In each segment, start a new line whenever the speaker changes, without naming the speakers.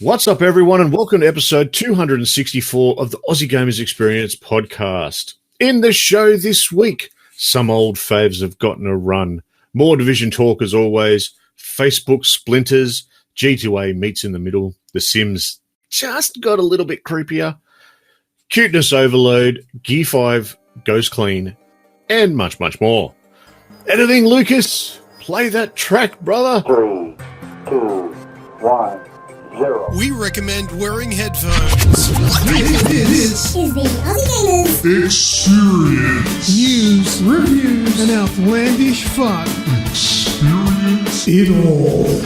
What's up, everyone, and welcome to episode 264 of the Aussie Gamers Experience podcast. In the show this week, some old faves have gotten a run. More Division talk as always, Facebook splinters, G2A meets in the middle, The Sims just got a little bit creepier, cuteness overload, Gear 5 goes clean, and much, much more. Editing Lucas, play that track, brother.
3, 2, 1. 0.
We recommend wearing headphones.
This is the Aussie Gamers
Experience.
News, reviews, and outlandish fun.
Experience it all.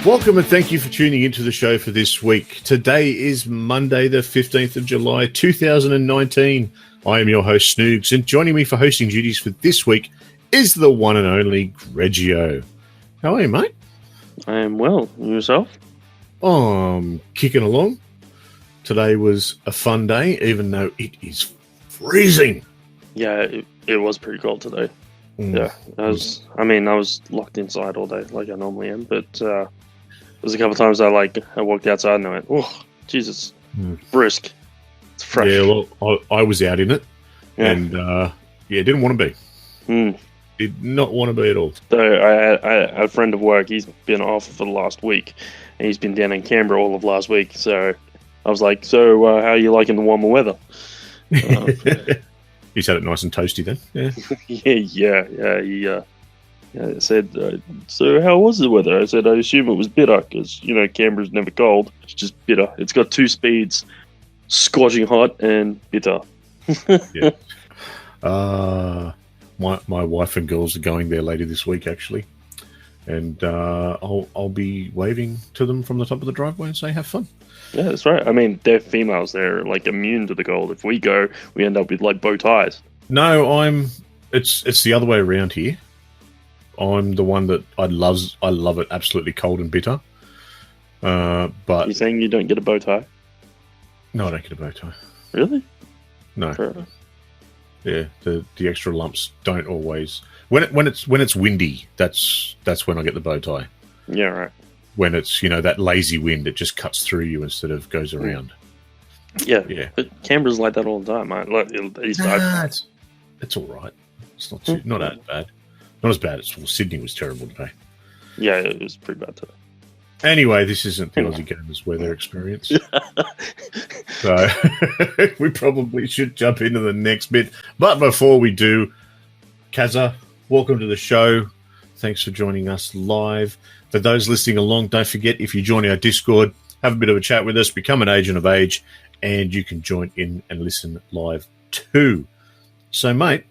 Welcome and thank you for tuning into the show for this week. Today is Monday, the 15th of July, 2019. I am your host, Snoogs, and joining me for hosting duties for this week is the one and only Grejio. How are you, mate?
I am well. And yourself?
I'm kicking along. Today was a fun day, even though it is freezing.
Yeah, it was pretty cold today. Yeah, I was locked inside all day like I normally am, but there was a couple of times I walked outside and I went, oh, Jesus, brisk. It's fresh.
Yeah, well, I was out in it, and didn't want to be. Did not want to be at all.
So I had a friend of work, he's been off for the last week, and he's been down in Canberra all of last week, so I was like, so how are you liking the warmer weather?
He's had it nice and toasty then. Yeah.
He said, so how was the weather? I said, I assume it was bitter because, Canberra's never cold. It's just bitter. It's got two speeds, scorching hot and bitter.
Yeah. My wife and girls are going there later this week, actually. And I'll be waving to them from the top of the driveway and say, have fun.
Yeah, that's right. I mean, they're females. They're immune to the cold. If we go, we end up with bow ties.
No, it's the other way around here. I'm the one that I love it absolutely cold and bitter. But
You're saying you don't get a bow tie?
No, I don't get a bow tie.
Really?
No.
Fair enough.
Yeah, the extra lumps don't always. When it's windy, that's when I get the bow tie.
Yeah, right.
When it's that lazy wind, it just cuts through you instead of goes around.
Yeah.
But
Canberra's like that all the time, mate.
It's all right. It's not that bad. Not as bad as Sydney was terrible today.
Yeah, it was pretty bad today.
Anyway, this isn't the Aussie Gamers weather experience. So we probably should jump into the next bit. But before we do, Kazza, welcome to the show. Thanks for joining us live. For those listening along, don't forget, if you join our Discord, have a bit of a chat with us, become an agent of age, and you can join in and listen live too. So, mate,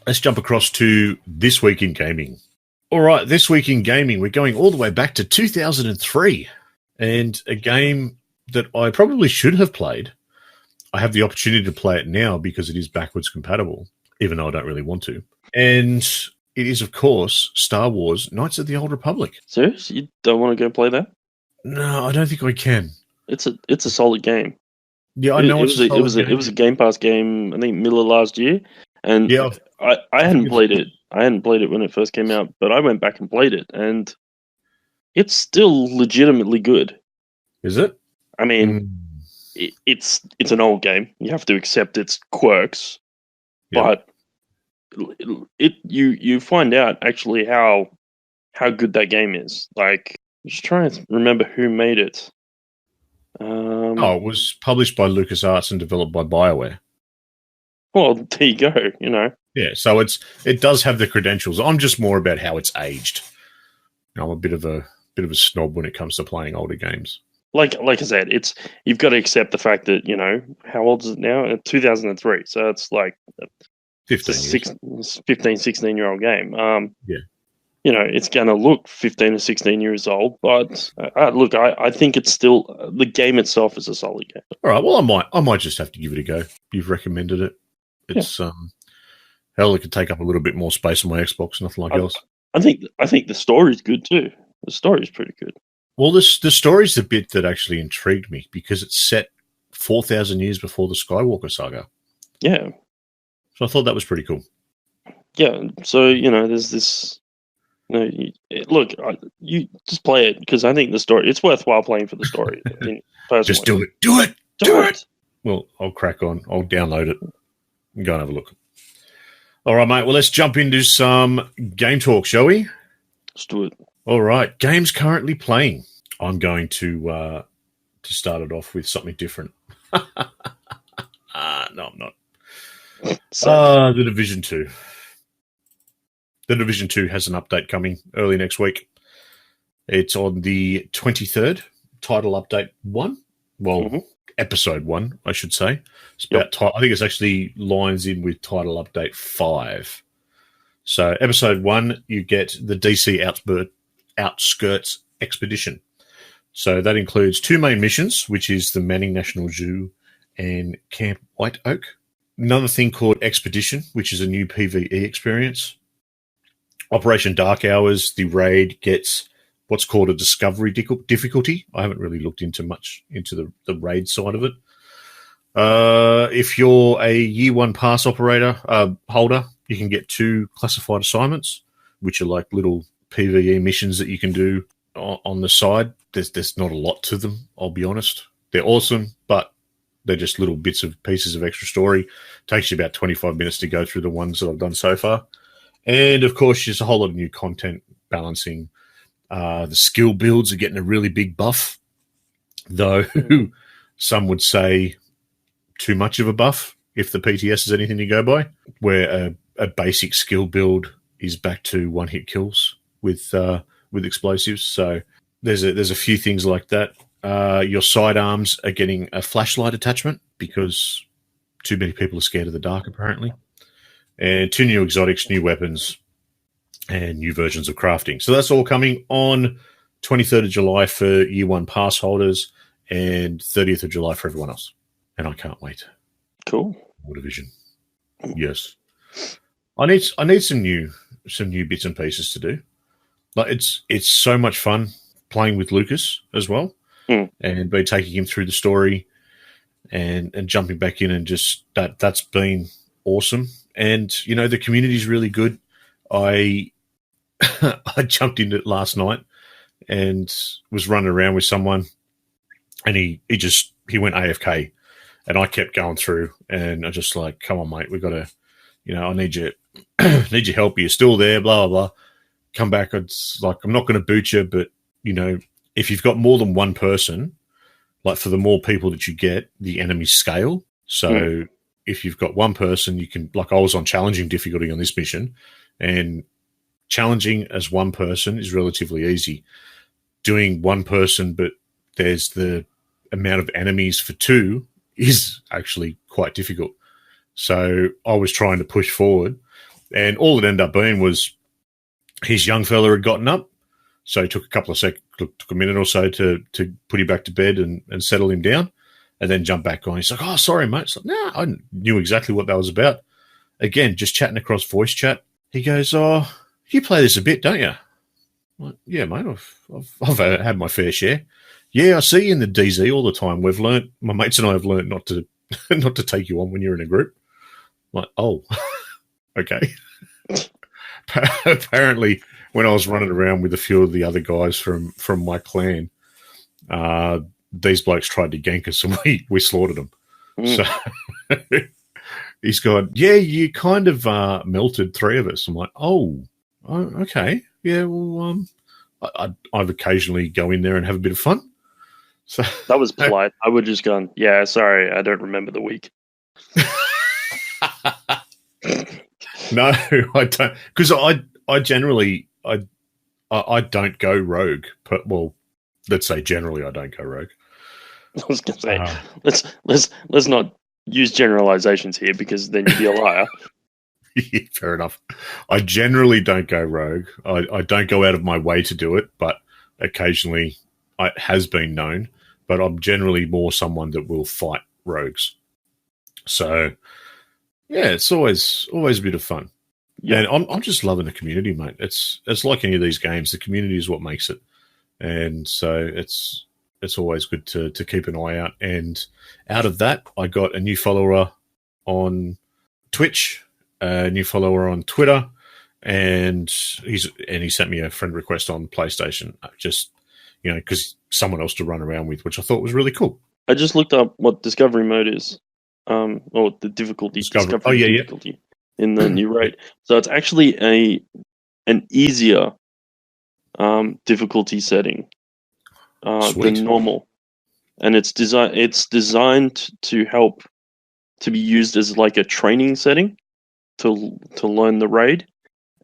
let's jump across to This Week in Gaming. All right, This Week in Gaming, we're going all the way back to 2003, and a game that I probably should have played. I have the opportunity to play it now because it is backwards compatible, even though I don't really want to. And it is, of course, Star Wars Knights of the Old Republic.
Serious? You don't want to go play that?
No, I don't think I can.
It's a solid game.
Yeah, I know
it was a Game Pass game. I think middle of last year, and
yeah,
I hadn't played it. I hadn't played it when it first came out, but I went back and played it, and it's still legitimately good.
Is it?
I mean, it's an old game. You have to accept its quirks, but you find out actually how good that game is. I'm just trying to remember who made it.
It was published by LucasArts and developed by BioWare.
Well, there you go.
Yeah, so it does have the credentials. I'm just more about how it's aged. I'm a bit of a snob when it comes to playing older games.
Like I said, you've got to accept the fact that how old is it now? 2003, so it's like
15,
16-year-old game.
Yeah.
It's going to look 15 or 16 years old, but look, I think it's still the game itself is a solid game.
All right, well, I might just have to give it a go. You've recommended it. It's hell, it could take up a little bit more space on my Xbox, nothing like else.
I think the story's good too. The story's pretty good.
Well, the story's the bit that actually intrigued me because it's set 4,000 years before the Skywalker saga.
Yeah.
So I thought that was pretty cool.
Yeah, so there's this. Look, you just play it because I think the story. It's worthwhile playing for the story. Personally.
Just do it. Do it. Well, I'll crack on. I'll download it and go and have a look. All right, mate. Well, let's jump into some game talk, shall we?
Let's do it.
All right. Games currently playing. I'm going to start it off with something different. No, I'm not. The Division 2. The Division 2 has an update coming early next week. It's on the 23rd. Title update 1. Well, episode 1, I should say. It's about. I think it's actually lines in with title update 5. So episode 1, you get the DC Outskirts Expedition. So that includes 2 main missions, which is the Manning National Zoo and Camp White Oak. Another thing called Expedition, which is a new PvE experience. Operation Dark Hours, the raid gets what's called a discovery difficulty. I haven't really looked much into the raid side of it. If you're a Year 1 pass operator holder, you can get 2 classified assignments, which are like little PvE missions that you can do on the side. There's not a lot to them, I'll be honest. They're awesome, but they're just little pieces of extra story. Takes you about 25 minutes to go through the ones that I've done so far. And, of course, there's a whole lot of new content balancing. The skill builds are getting a really big buff, though some would say too much of a buff, if the PTS is anything to go by, where a basic skill build is back to one-hit kills with explosives. So there's a few things like that. Your sidearms are getting a flashlight attachment because too many people are scared of the dark, apparently. And 2 new exotics, new weapons, and new versions of crafting. So that's all coming on 23rd of July for Year 1 pass holders and 30th of July for everyone else. And I can't wait.
Cool.
War Division. Yes. I need some new bits and pieces to do. Like it's so much fun playing with Lucas as well. And be taking him through the story and jumping back in, and just that's been awesome. And the community is really good. I jumped in it last night and was running around with someone, and he went AFK, and I kept going through, and I just like, come on, mate, we got to, I need you, need your help. You're still there, blah blah blah. Come back. It's like, I'm not going to boot you, but if you've got more than one person, like for the more people that you get, the enemies scale. So if you've got one person, you can, like I was on challenging difficulty on this mission, and challenging as one person is relatively easy. Doing one person, but there's the amount of enemies for 2 is actually quite difficult. So I was trying to push forward, and all it ended up being was his young fella had gotten up. So it took took a minute or so to put him back to bed and settle him down, and then jump back on. He's like, "Oh, sorry, mate." It's like, "No, I knew exactly what that was about." Again, just chatting across voice chat. He goes, "Oh, you play this a bit, don't you?" I'm like, "Yeah, mate, I've had my fair share." "Yeah, I see you in the DZ all the time. My mates and I have learned not to take you on when you're in a group." I'm like, "Oh, okay." Apparently, when I was running around with a few of the other guys from my clan, these blokes tried to gank us, and we slaughtered them. So he's gone, "Yeah, you kind of melted 3 of us." I'm like, oh, okay. Yeah, well, I've occasionally go in there and have a bit of fun. So
that was polite. I would just gone, "Yeah, sorry, I don't remember the week."
No, I don't, because I generally I don't go rogue. But, well, let's say generally I don't go rogue.
I was going to say, let's not use generalizations here, because then you'd be a liar.
Yeah, fair enough. I generally don't go rogue. I don't go out of my way to do it, but occasionally it has been known. But I'm generally more someone that will fight rogues. So yeah, it's always a bit of fun. Yeah, and I'm just loving the community, mate. It's like any of these games. The community is what makes it, and so it's always good to keep an eye out. And out of that, I got a new follower on Twitch, a new follower on Twitter, and he sent me a friend request on PlayStation, just because someone else to run around with, which I thought was really cool.
I just looked up what discovery mode is, or the difficulty. Discovery difficulty in the new raid. So it's actually an easier difficulty setting than normal, and it's designed to help to be used as like a training setting to learn the raid,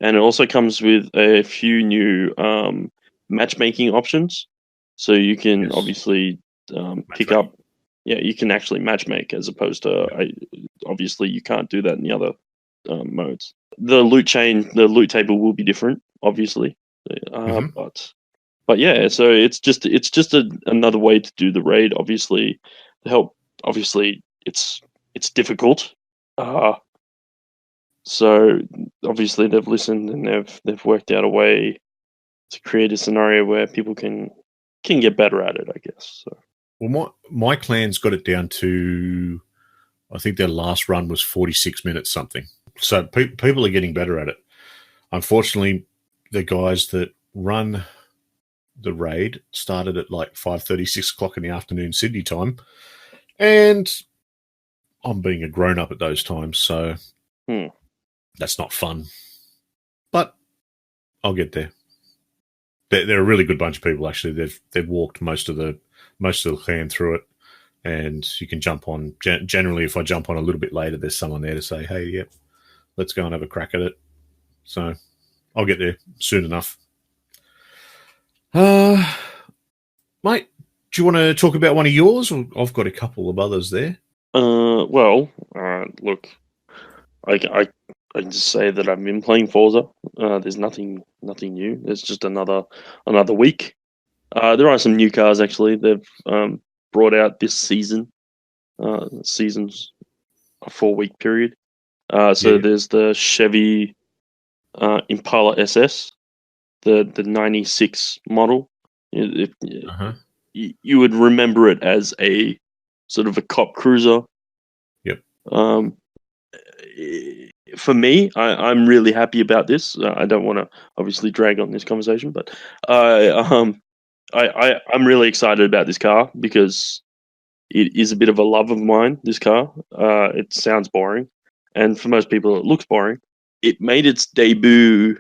and it also comes with a few new matchmaking options, so you can obviously pick up. Yeah, you can actually matchmake as opposed to obviously you can't do that in the other modes. The loot table will be different, obviously, but yeah. So it's just another way to do the raid. Obviously, to help. Obviously, it's difficult. So obviously they've listened and they've worked out a way to create a scenario where people can get better at it, I guess. So.
Well, my clan's got it down to, I think their last run was 46 minutes something. So people are getting better at it. Unfortunately, the guys that run the raid started at like 5:30, 6 o'clock in the afternoon Sydney time, and I'm being a grown-up at those times, so that's not fun. But I'll get there. They're a really good bunch of people, actually. They've walked most of the clan through it, and you can jump on. Generally, if I jump on a little bit later, there's someone there to say, hey, yep, let's go and have a crack at it. So I'll get there soon enough. Mate, do you want to talk about one of yours? Or I've got a couple of others there.
Look, I can just say that I've been playing Forza. There's nothing new. There's just another week. There are some new cars actually. They've brought out this season. Season's a 4-week period. There's the Chevy Impala SS, the 96 model. You would remember it as a sort of a cop cruiser.
Yep.
For me, I'm really happy about this. I don't want to obviously drag on this conversation, but I'm really excited about this car because it is a bit of a love of mine. This car, it sounds boring, and for most people, it looks boring. It made its debut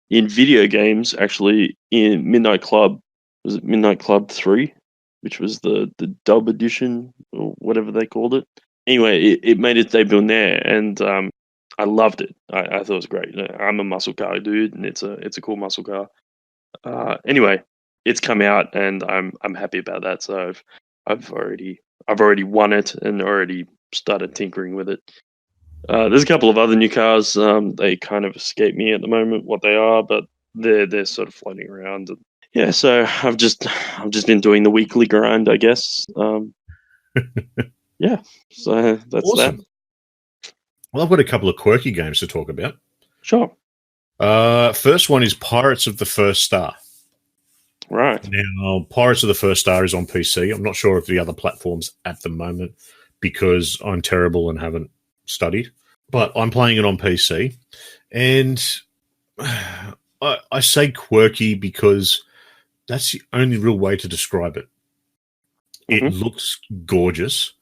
in video games, actually, in Midnight Club. Was it Midnight Club 3? Which was the dub edition, or whatever they called it. Anyway, it made its debut in there, and I loved it. I thought it was great. I'm a muscle car dude, and it's a cool muscle car. Anyway, it's come out, and I'm happy about that. So I've already won it and already started tinkering with it. There's a couple of other new cars. They kind of escape me at the moment what they are, but they're sort of floating around. And yeah, so I've just been doing the weekly grind, I guess. Yeah, so that's awesome. That.
Well, I've got a couple of quirky games to talk about.
Sure.
First one is Pirates of the First Star.
Right.
Now, Pirates of the First Star is on PC. I'm not sure of the other platforms at the moment because I'm terrible and haven't studied. But I'm playing it on PC. And I say quirky because that's the only real way to describe it. It looks gorgeous.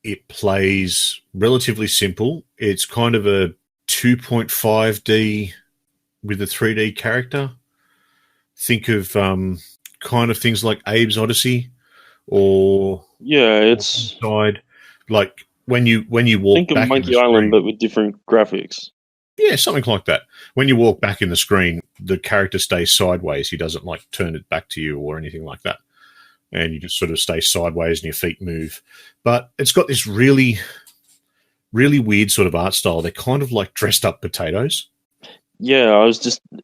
It plays relatively simple. It's kind of a 2.5D with a 3D character. Think of kind of things like Abe's Odyssey, or
it's
like when you walk.
Think of Monkey Island, but with different graphics.
Yeah, something like that. When you walk back in the screen, the character stays sideways. He doesn't like turn it back to you or anything like that. And you just sort of stay sideways and your feet move. But it's got this really, really weird sort of art style. They're kind of like dressed up potatoes.
Yeah,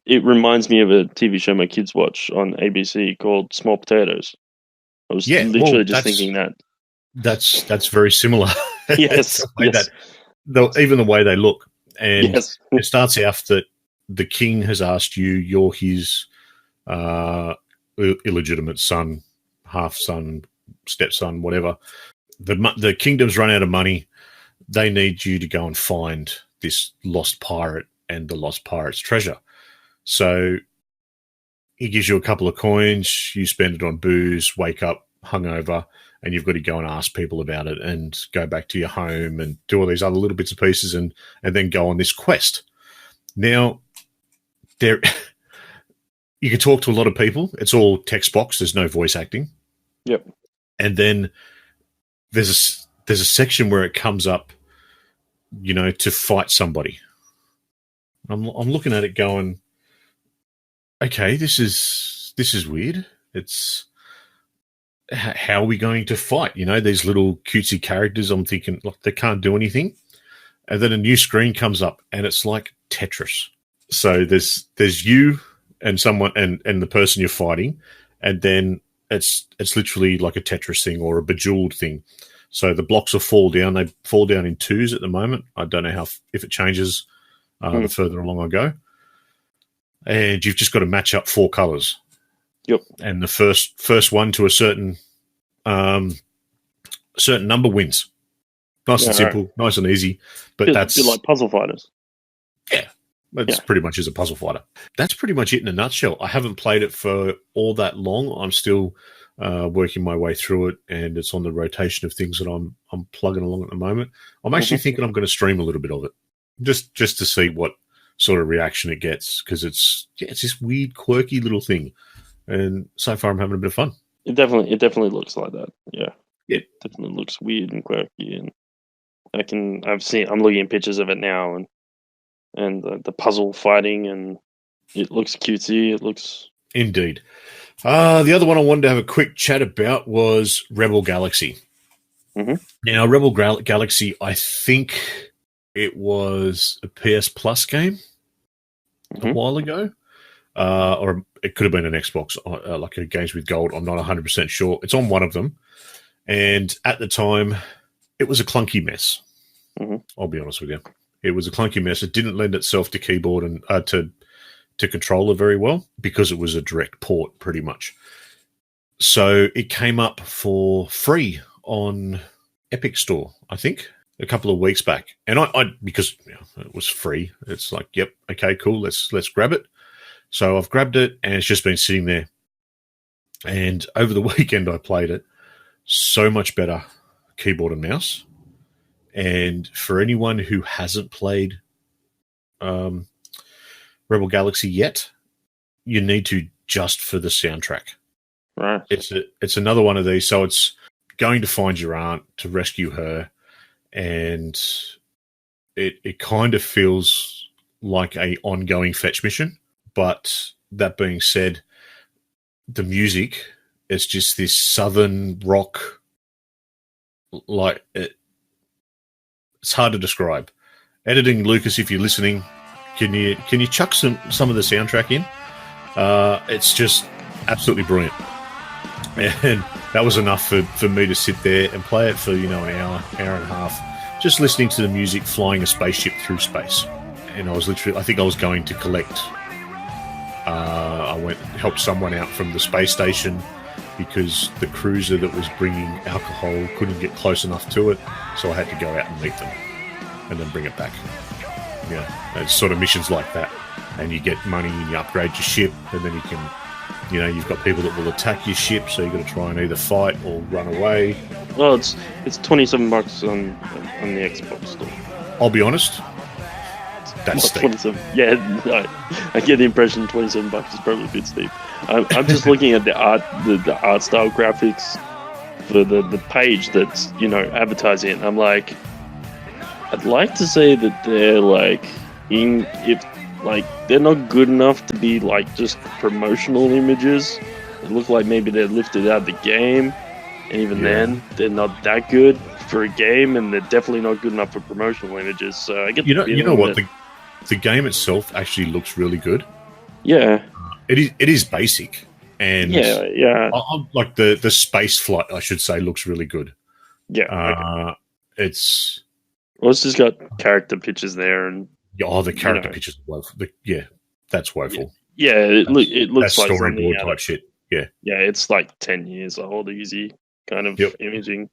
it reminds me of a TV show my kids watch on ABC called Small Potatoes. I was literally just thinking that.
That's very similar.
Yes.
Even the way they look. And it starts out that the king has asked you, you're his illegitimate son, half son, stepson, whatever. The kingdom's run out of money. they need you to go and find this lost pirate and the lost pirate's treasure. So he gives you a couple of coins, you spend it on booze, wake up hungover, and you've got to go and ask people about it and go back to your home and do all these other little bits and pieces and then go on this quest. Now, there you can talk to a lot of people. It's all text box. There's no voice acting.
Yep.
And then there's a section where it comes up, to fight somebody. I'm looking at it going, okay, this is weird. It's how are we going to fight? These little cutesy characters. I'm thinking, look, they can't do anything. And then a new screen comes up, and it's like Tetris. So there's you and someone and the person you're fighting, and then it's literally like a Tetris thing or a Bejeweled thing. So the blocks will fall down. They fall down in twos at the moment. I don't know if it changes the further along I go. And you've just got to match up 4 colors.
Yep.
And the first one to a certain number wins. Nice and simple, right. Nice and easy. But that's
like puzzle fighters.
Yeah. It's pretty much as a puzzle fighter. That's pretty much it in a nutshell. I haven't played it for all that long. I'm still working my way through it, and it's on the rotation of things that I'm plugging along at the moment. I'm actually thinking I'm going to stream a little bit of it, just to see what sort of reaction it gets, because it's this weird, quirky little thing, and so far I'm having a bit of fun.
It definitely looks like that. Yeah,
it
definitely looks weird and quirky, and I'm looking at pictures of it now, and the puzzle fighting, and it looks cutesy. It looks
indeed. The other one I wanted to have a quick chat about was Rebel Galaxy.
Mm-hmm.
Now, Rebel Galaxy, I think it was a PS Plus game a while ago, or it could have been an Xbox, like a Games with Gold. I'm not 100% sure. It's on one of them. And at the time, it was a clunky mess.
Mm-hmm.
I'll be honest with you. It was a clunky mess. It didn't lend itself to keyboard and to controller very well, because it was a direct port pretty much. So it came up for free on Epic Store, I think, a couple of weeks back. And I because it was free, it's like, yep, okay, cool, let's grab it. So I've grabbed it, and it's just been sitting there. And over the weekend I played it. So much better keyboard and mouse. And for anyone who hasn't played Rebel Galaxy yet, you need to, just for the soundtrack.
Right.
It's another one of these. So it's going to find your aunt to rescue her, and it kind of feels like a ongoing fetch mission. But that being said, the music is just this southern rock, like it's hard to describe. Editing, Lucas, if you're listening, can you chuck some of the soundtrack in? It's just absolutely brilliant. And that was enough for me to sit there and play it for, an hour and a half, just listening to the music, flying a spaceship through space. And I think I was going to collect, I went and helped someone out from the space station, because the cruiser that was bringing alcohol couldn't get close enough to it, so I had to go out and meet them and then bring it back. It's sort of missions like that, and you get money and you upgrade your ship, and then you can, you've got people that will attack your ship, so you've got to try and either fight or run away.
Well, it's $27 on the Xbox store.
I'll be honest, that's steep.
27. Yeah, I get the impression $27 is probably a bit steep. I'm just looking at the art style graphics for the page that's advertising it. I'm like, I'd like to say that they're they're not good enough to be like just promotional images. It look like maybe they're lifted out of the game, and even then they're not that good for a game, and they're definitely not good enough for promotional images. So I get
the game itself actually looks really good.
Yeah,
it is basic, and
yeah.
Like the space flight, I should say, looks really good.
Yeah,
it's
just got character pictures there, and
the character pictures are woeful. That's woeful.
Yeah, it looks like
storyboard type shit. Yeah,
it's like 10 years old, easy kind of imaging.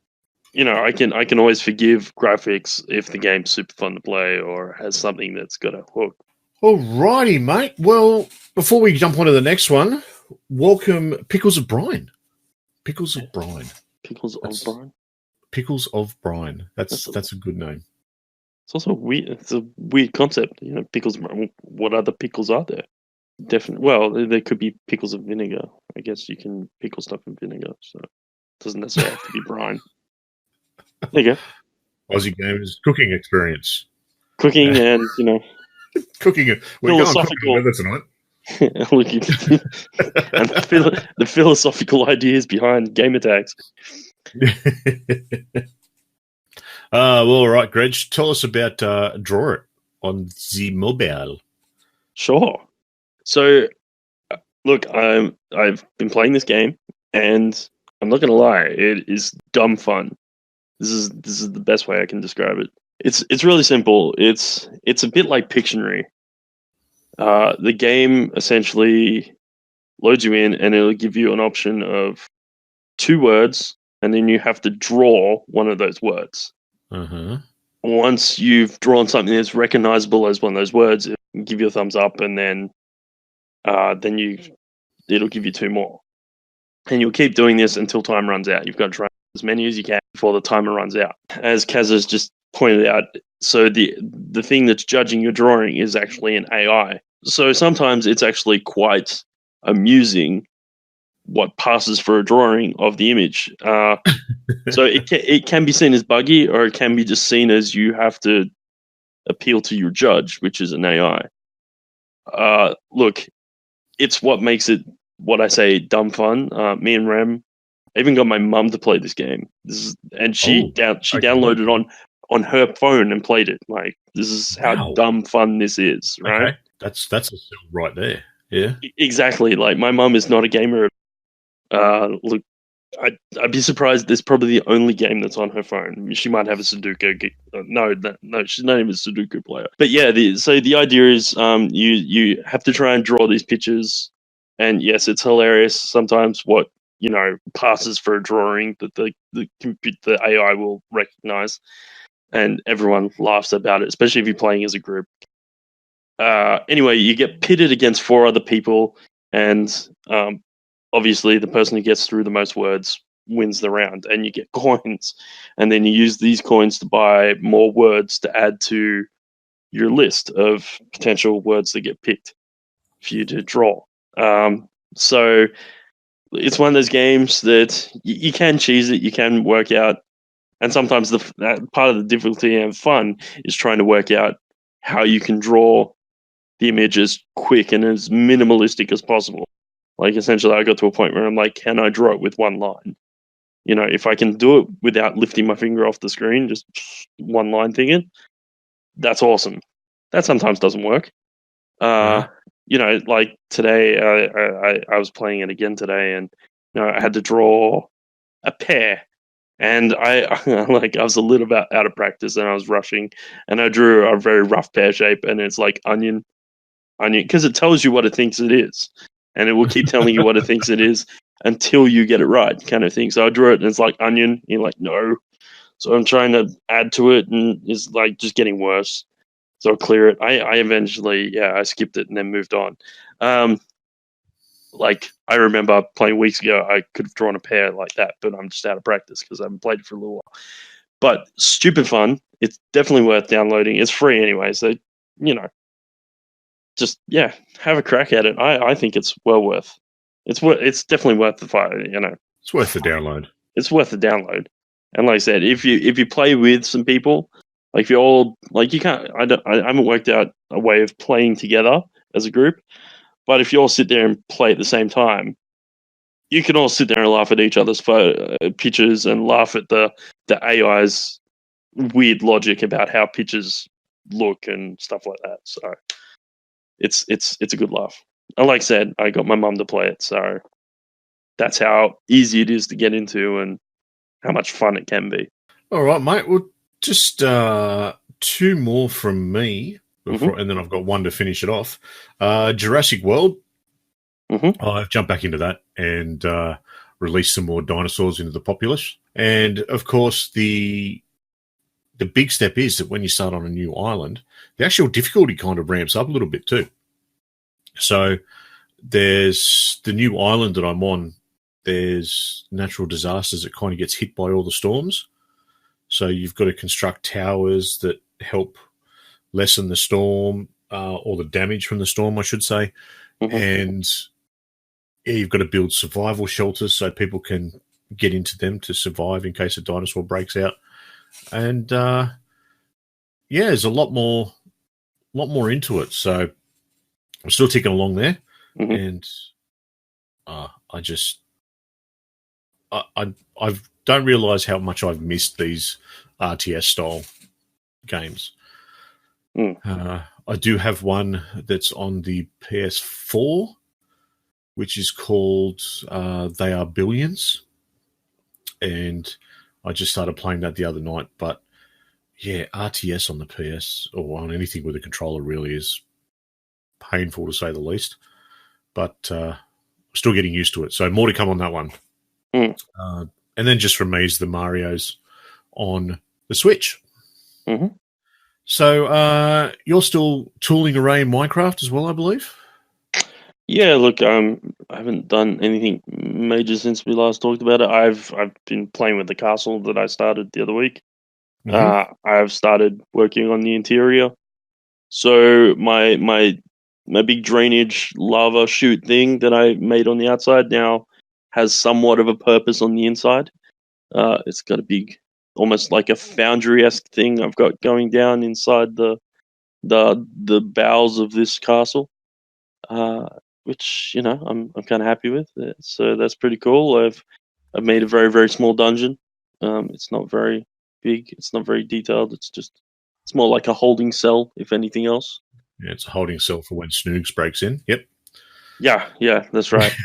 I can always forgive graphics if the game's super fun to play or has something that's got a hook.
Alrighty, mate. Well, before we jump on to the next one, welcome Pickles of Brine. Pickles of Brine.
Pickles of Brine?
Pickles of Brine. That's a good name.
It's also weird. It's a weird concept. Pickles. What other pickles are there? Definitely. Well, there could be pickles of vinegar. I guess you can pickle stuff in vinegar, so it doesn't necessarily have to be brine. There you go.
Aussie Gamers cooking experience.
Cooking and
cooking. We're going cooking weather tonight.
And the philosophical ideas behind game attacks.
Well, all right, Greg, tell us about Draw It on the mobile.
Sure. So, look, I've been playing this game, and I'm not going to lie, it is dumb fun. This is the best way I can describe it. It's really simple. It's a bit like Pictionary. The game essentially loads you in, and it'll give you an option of 2 words, and then you have to draw one of those words.
Uh-huh.
Once you've drawn something that's recognizable as one of those words, it'll give you a thumbs up, and then it'll give you 2 more. And you'll keep doing this until time runs out. You've got to try as many as you can before the timer runs out. As Kaz has just pointed out, so the thing that's judging your drawing is actually an AI. So sometimes it's actually quite amusing what passes for a drawing of the image. So it can be seen as buggy, or it can be just seen as you have to appeal to your judge, which is an AI. Look, it's what makes it, what I say, dumb fun. Me and Rem, I even got my mum to play this game. She downloaded on her phone and played it. Like, this is how dumb fun this is, right?
Okay. That's a still right there. Yeah.
Exactly. Like, my mum is not a gamer. Look, I'd be surprised. There's probably the only game that's on her phone. She might have a Sudoku. No, she's not even a Sudoku player. But yeah, so the idea is, you have to try and draw these pictures, and yes, it's hilarious sometimes what passes for a drawing that the AI will recognize, and everyone laughs about it, especially if you're playing as a group. Anyway, you get pitted against 4 other people, and obviously the person who gets through the most words wins the round, and you get coins, and then you use these coins to buy more words to add to your list of potential words that get picked for you to draw. So it's one of those games that you can cheese it, you can work out, and sometimes that part of the difficulty and fun is trying to work out how you can draw the image as quick and as minimalistic as possible. Like, essentially, I got to a point where I'm like, can I draw it with 1 line? If I can do it without lifting my finger off the screen, just 1 line thinking, that's awesome. That sometimes doesn't work. Like today, I was playing it again today, and I had to draw a pear, and I was a little bit out of practice, and I was rushing, and I drew a very rough pear shape, and it's like onion, because it tells you what it thinks it is, and it will keep telling you what it thinks it is until you get it right, kind of thing. So I drew it, and it's like onion, and you're like, no. So I'm trying to add to it, and it's like just getting worse. So I'll clear it. I eventually, I skipped it and then moved on. Like, I remember playing weeks ago, I could have drawn a pear like that, but I'm just out of practice because I haven't played it for a little while. But stupid fun. It's definitely worth downloading. It's free anyway, so, just, have a crack at it. I think it's well worth. It's definitely worth the fight,
It's worth the download.
It's worth the download. And like I said, if you play with some people, like, if you're all, like, you can't, I haven't worked out a way of playing together as a group, but if you all sit there and play at the same time, you can all sit there and laugh at each other's pictures and laugh at the AI's weird logic about how pictures look and stuff like that. So it's a good laugh. And like I said, I got my mum to play it, so that's how easy it is to get into and how much fun it can be.
All right, mate. Well, just 2 more from me, and then I've got 1 to finish it off. Jurassic World. I've jumped back into that and released some more dinosaurs into the populace. And of course, the big step is that when you start on a new island, the actual difficulty kind of ramps up a little bit too. So there's the new island that I'm on. There's natural disasters that kind of gets hit by all the storms. So you've got to construct towers that help lessen the storm, or the damage from the storm, I should say.
Mm-hmm.
And you've got to build survival shelters so people can get into them to survive in case a dinosaur breaks out. And there's a lot more into it. So I'm still ticking along there, and I don't realize how much I've missed these RTS style games. I do have one that's on the PS4, which is called They Are Billions, and I just started playing that the other night. But yeah, RTS on the PS or on anything with a controller really is painful to say the least. But still getting used to it. So more to come on that one. And then just from me is the Marios on the Switch.
Mm-hmm.
So you're still tooling away in Minecraft as well, I believe?
Yeah, look, I haven't done anything major since we last talked about it. I've been playing with the castle that I started the other week. I've started working on the interior. So my big drainage lava chute thing that I made on the outside now has somewhat of a purpose on the inside. It's got a big, almost like a foundry-esque thing I've got going down inside the bowels of this castle, which I'm kind of happy with. So that's pretty cool. I've made a very, very small dungeon. It's not very big. It's not very detailed. It's more like a holding cell, if anything else.
Yeah, it's a holding cell for when Snoogs breaks in. Yep.
Yeah, that's right.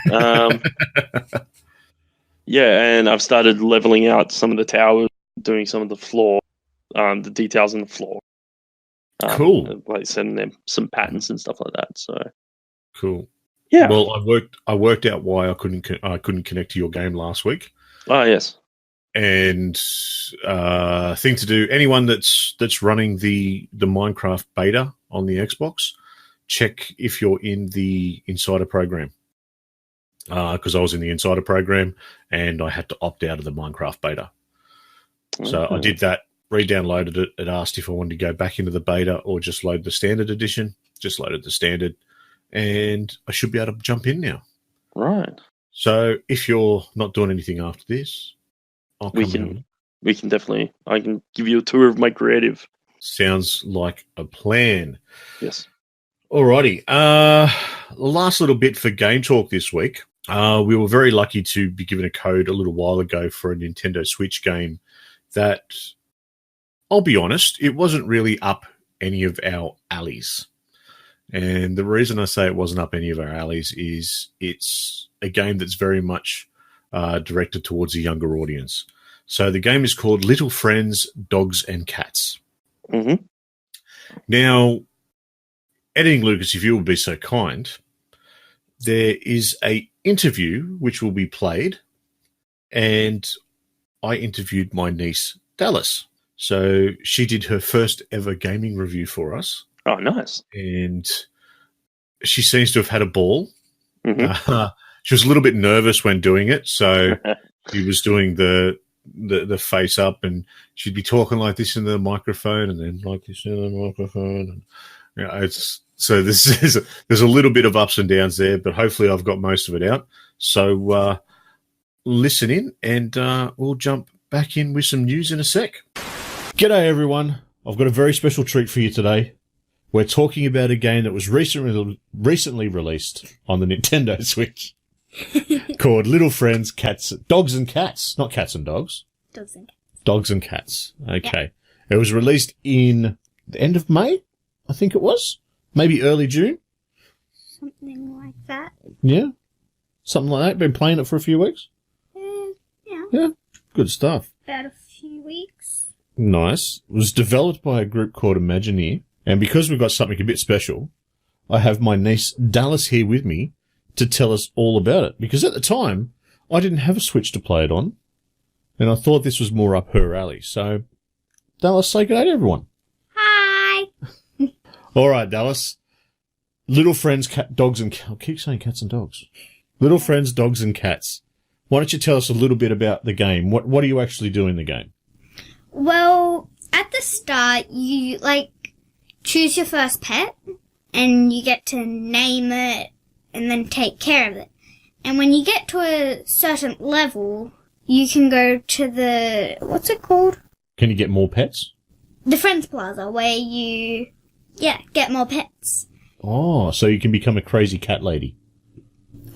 Yeah, and I've started leveling out some of the towers, doing some of the floor, the details in the floor.
Cool.
Like sending them some patterns and stuff like that. So
cool.
Yeah.
Well, I worked out why I couldn't connect to your game last week.
Oh yes.
And thing to do, anyone that's running the Minecraft beta on the Xbox, check if you're in the Insider program. Because I was in the Insider program and I had to opt out of the Minecraft beta. So I did that, re-downloaded it. It asked if I wanted to go back into the beta or just load the standard edition. Just loaded the standard, and I should be able to jump in now.
Right.
So if you're not doing anything after this,
we can definitely. I can give you a tour of my creative.
Sounds like a plan.
Yes.
Alrighty. Last little bit for Game Talk this week. We were very lucky to be given a code a little while ago for a Nintendo Switch game that, I'll be honest, it wasn't really up any of our alleys. And the reason I say it wasn't up any of our alleys is it's a game that's very much directed towards a younger audience. So the game is called Little Friends, Dogs and Cats.
Mm-hmm.
Now, editing Lucas, if you would be so kind, there is a interview which will be played, and I interviewed my niece Dallas. So she did her first ever gaming review for us.
Oh, nice!
And she seems to have had a ball.
Mm-hmm.
She was a little bit nervous when doing it, so she was doing the face up, and she'd be talking like this into the microphone, and then like this into the microphone. And, so there's a little bit of ups and downs there, but hopefully I've got most of it out. So listen in, and we'll jump back in with some news in a sec. G'day everyone. I've got a very special treat for you today. We're talking about a game that was recently released on the Nintendo Switch called Little Friends, Dogs and Cats. Not Cats and Dogs.
Dogs and Cats.
Dogs and Cats. Okay. Yeah. It was released in the end of May, I think it was. Maybe early June.
Something like that.
Yeah. Something like that. Been playing it for a few weeks?
Yeah.
Yeah. Good stuff.
About a few weeks.
Nice. It was developed by a group called Imagineer. And because we've got something a bit special, I have my niece Dallas here with me to tell us all about it. Because at the time, I didn't have a Switch to play it on. and I thought this was more up her alley. So, Dallas, say good day to everyone.
Hi.
All right, Dallas. Little friends, dogs and I keep saying cats and dogs. Little friends, dogs and cats. Why don't you tell us a little bit about the game? What do you actually do in the game?
Well, at the start, you, choose your first pet, and you get to name it, and then take care of it. And when you get to a certain level, you can go to the, what's it called?
Can you get more pets?
The Friends Plaza, where you, get more pets.
Oh, so you can become a crazy cat lady.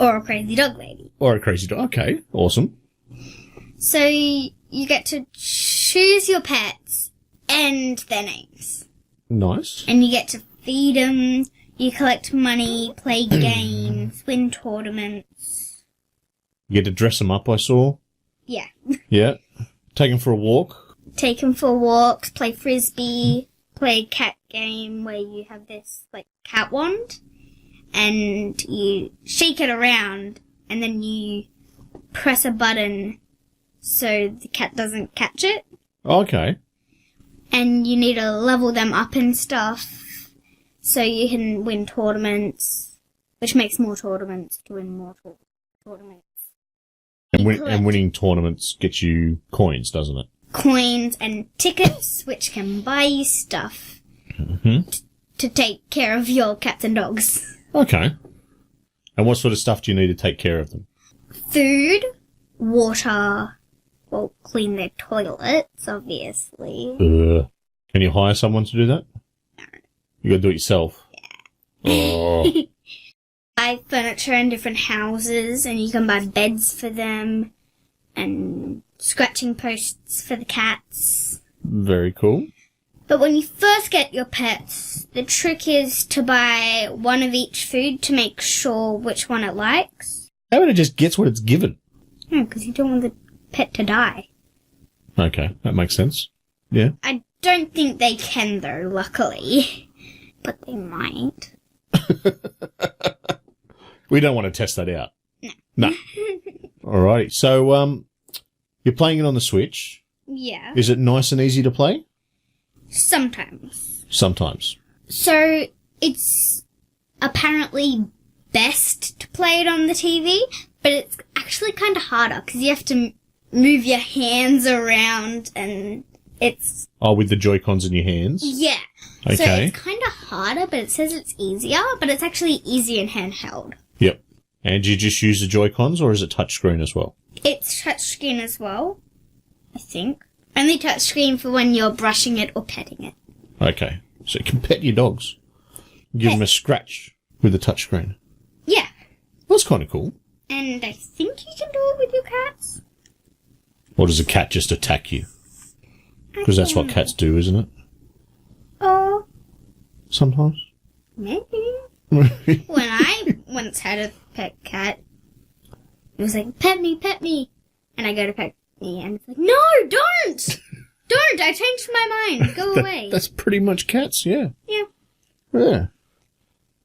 Or a crazy dog lady.
Or a crazy dog. Okay, awesome.
So you get to choose your pets and their names.
Nice.
And you get to feed them, you collect money, play games, win tournaments.
You get to dress them up, I saw.
Yeah.
Yeah. Take them for a walk.
Take them for walks, play frisbee, play a cat game where you have this, cat wand, and you shake it around, and then you press a button so the cat doesn't catch it.
Okay.
And you need to level them up and stuff so you can win tournaments, which makes more tournaments to win more tournaments.
And winning tournaments gets you coins, doesn't it?
Coins and tickets, which can buy you stuff to take care of your cats and dogs.
Okay. And what sort of stuff do you need to take care of them?
Food, water, clean their toilets, obviously.
Can you hire someone to do that?
No.
You gotta do it yourself. Yeah. Oh.
Buy furniture in different houses, and you can buy beds for them, and scratching posts for the cats.
Very cool.
But when you first get your pets, the trick is to buy one of each food to make sure which one it likes.
How about it just gets what it's given?
No, because you don't want the pet to die.
Okay, that makes sense. Yeah.
I don't think they can, though, luckily. But they might.
We don't want to test that out. No. Alrighty. So, you're playing it on the Switch.
Yeah.
Is it nice and easy to play?
Sometimes.
Sometimes.
So, it's apparently best to play it on the TV, but it's actually kind of harder because you have to move your hands around and it's...
Oh, with the Joy-Cons in your hands?
Yeah.
Okay.
So it's kind of harder, but it says it's easier, but it's actually easy in handheld.
Yep. And do you just use the Joy-Cons or is it touchscreen as well?
It's touchscreen as well, I think. Only touchscreen for when you're brushing it or petting it.
Okay. So you can pet your dogs. Give them a scratch with the touchscreen.
Yeah.
That's kind of cool.
And I think you can do it with your cats.
Or does a cat just attack you? Because that's what cats do, isn't it?
Oh,
Sometimes.
maybe. When I once had a pet cat, it was like, pet me. And I go to pet me, and it's like, no, don't! Don't! I changed my mind. Go away.
That's pretty much cats, yeah.
Yeah.
Yeah.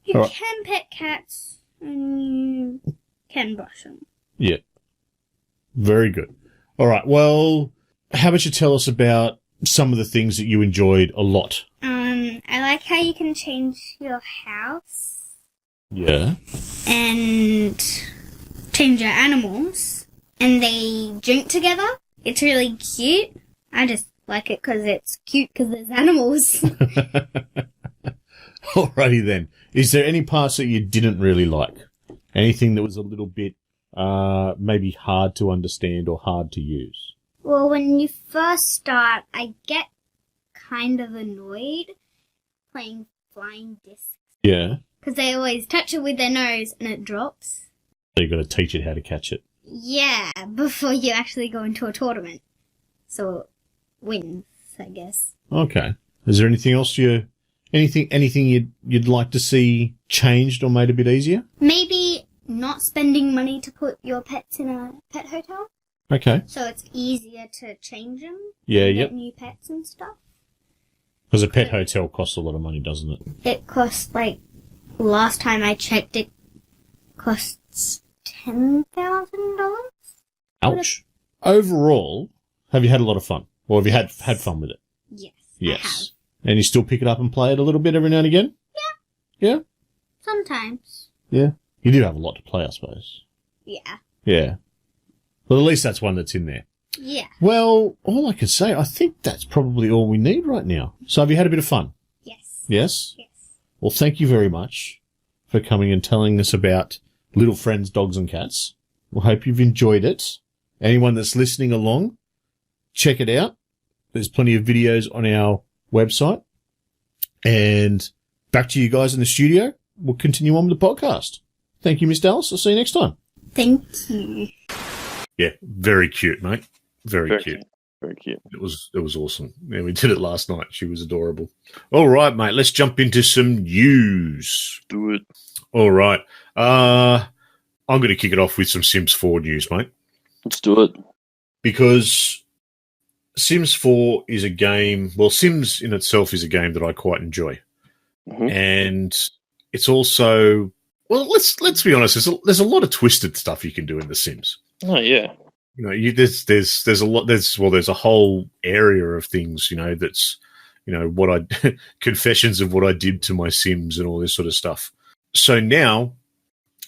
You
Alright.
can pet cats, and you can brush them.
Yeah. Very good. All right. Well, how about you tell us about some of the things that you enjoyed a lot?
I like how you can change your house
Yeah.
and change your animals, and they drink together. It's really cute. I just like it because it's cute because there's animals.
Alrighty then. Is there any parts that you didn't really like? Anything that was a little bit maybe hard to understand or hard to use?
Well, when you first start, I get kind of annoyed playing flying discs
Yeah.
because they always touch it with their nose and it drops.
So you've got to teach it how to catch it.
Yeah, before you actually go into a tournament. So it wins, I guess.
Okay. Is there anything else anything you'd like to see changed or made a bit easier?
Maybe not spending money to put your pets in a pet hotel.
Okay.
So it's easier to change them.
Yeah,
and
yep.
get new pets and stuff.
Because a pet hotel costs a lot of money, doesn't it?
It costs, last time I checked, it costs $10,000.
Ouch. Overall, Have you had a lot of fun? Or have you had fun with it?
Yes.
Yes. And you still pick it up and play it a little bit every now and again? Yeah. Yeah?
Sometimes.
Yeah. You do have a lot to play, I suppose.
Yeah.
Yeah. Well, at least that's one that's in there.
Yeah.
Well, all I can say, I think that's probably all we need right now. So have you had a bit of fun?
Yes.
Yes?
Yes.
Well, thank you very much for coming and telling us about Little Friends, Dogs and Cats. We hope you've enjoyed it. Anyone that's listening along, check it out. There's plenty of videos on our website. And back to you guys in the studio. We'll continue on with the podcast. Thank you, Miss Dallas. I'll see you next time.
Thank you.
Yeah, very cute, mate. Very cute.
Very cute.
It was awesome. Yeah, we did it last night. She was adorable. All right, mate. Let's jump into some news.
Do it.
All right. I'm going to kick it off with some Sims 4 news, mate.
Let's do it.
Because Sims 4 is a game. Well, Sims in itself is a game that I quite enjoy, and it's also. Well, let's be honest. There's a lot of twisted stuff you can do in The Sims.
Oh yeah.
You know, there's a lot. There's a whole area of things. You know, that's what I confessions of what I did to my Sims and all this sort of stuff. So now,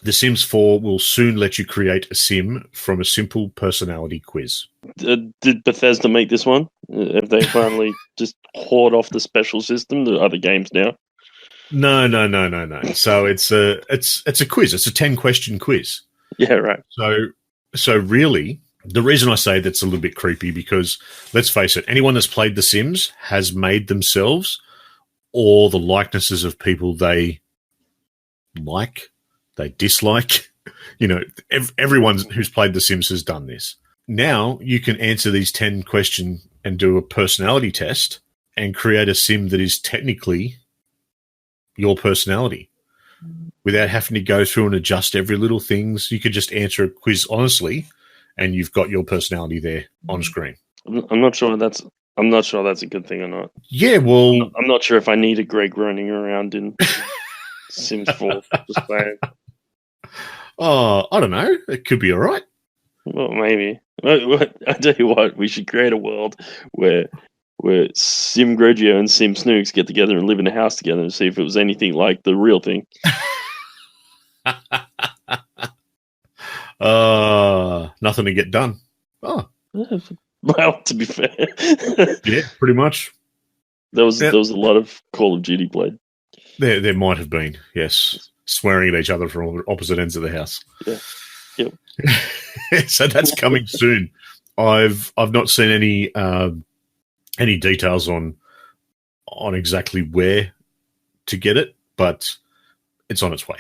The Sims 4 will soon let you create a Sim from a simple personality quiz.
Did Bethesda make this one? Have they finally just poured off the special system to other games now?
No. So it's a quiz. It's a 10-question quiz.
Yeah, right.
So really, the reason I say that's a little bit creepy because let's face it, anyone that's played The Sims has made themselves or the likenesses of people they like, they dislike. Everyone who's played The Sims has done this. Now you can answer these 10 questions and do a personality test and create a Sim that is technically your personality without having to go through and adjust every little things. You could just answer a quiz honestly and you've got your personality there on screen.
I'm not sure that's a good thing or not.
Yeah, well,
I'm not sure if I need a Greg running around in Sims 4. Just saying.
Oh, I don't know. It could be all right.
Well, maybe. I tell you what, we should create a world where Sim Grejio and Sim Snoogs get together and live in a house together and see if it was anything like the real thing.
Nothing to get done. Oh.
Well, to be fair.
Yeah, pretty much.
There was a lot of Call of Duty played.
There might have been, yes. Swearing at each other from opposite ends of the house.
Yeah. Yep.
So that's coming soon. I've not seen any details on exactly where to get it, but it's on its way.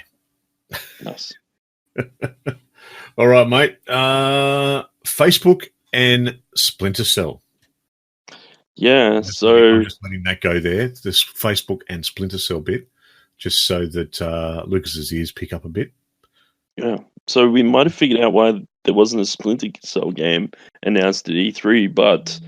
Nice.
All right, mate. Facebook and Splinter Cell.
Yeah,
I'm just letting that go there. This Facebook and Splinter Cell bit, just so that Lucas's ears pick up a bit.
Yeah. So we might have figured out why there wasn't a Splinter Cell game announced at E3, but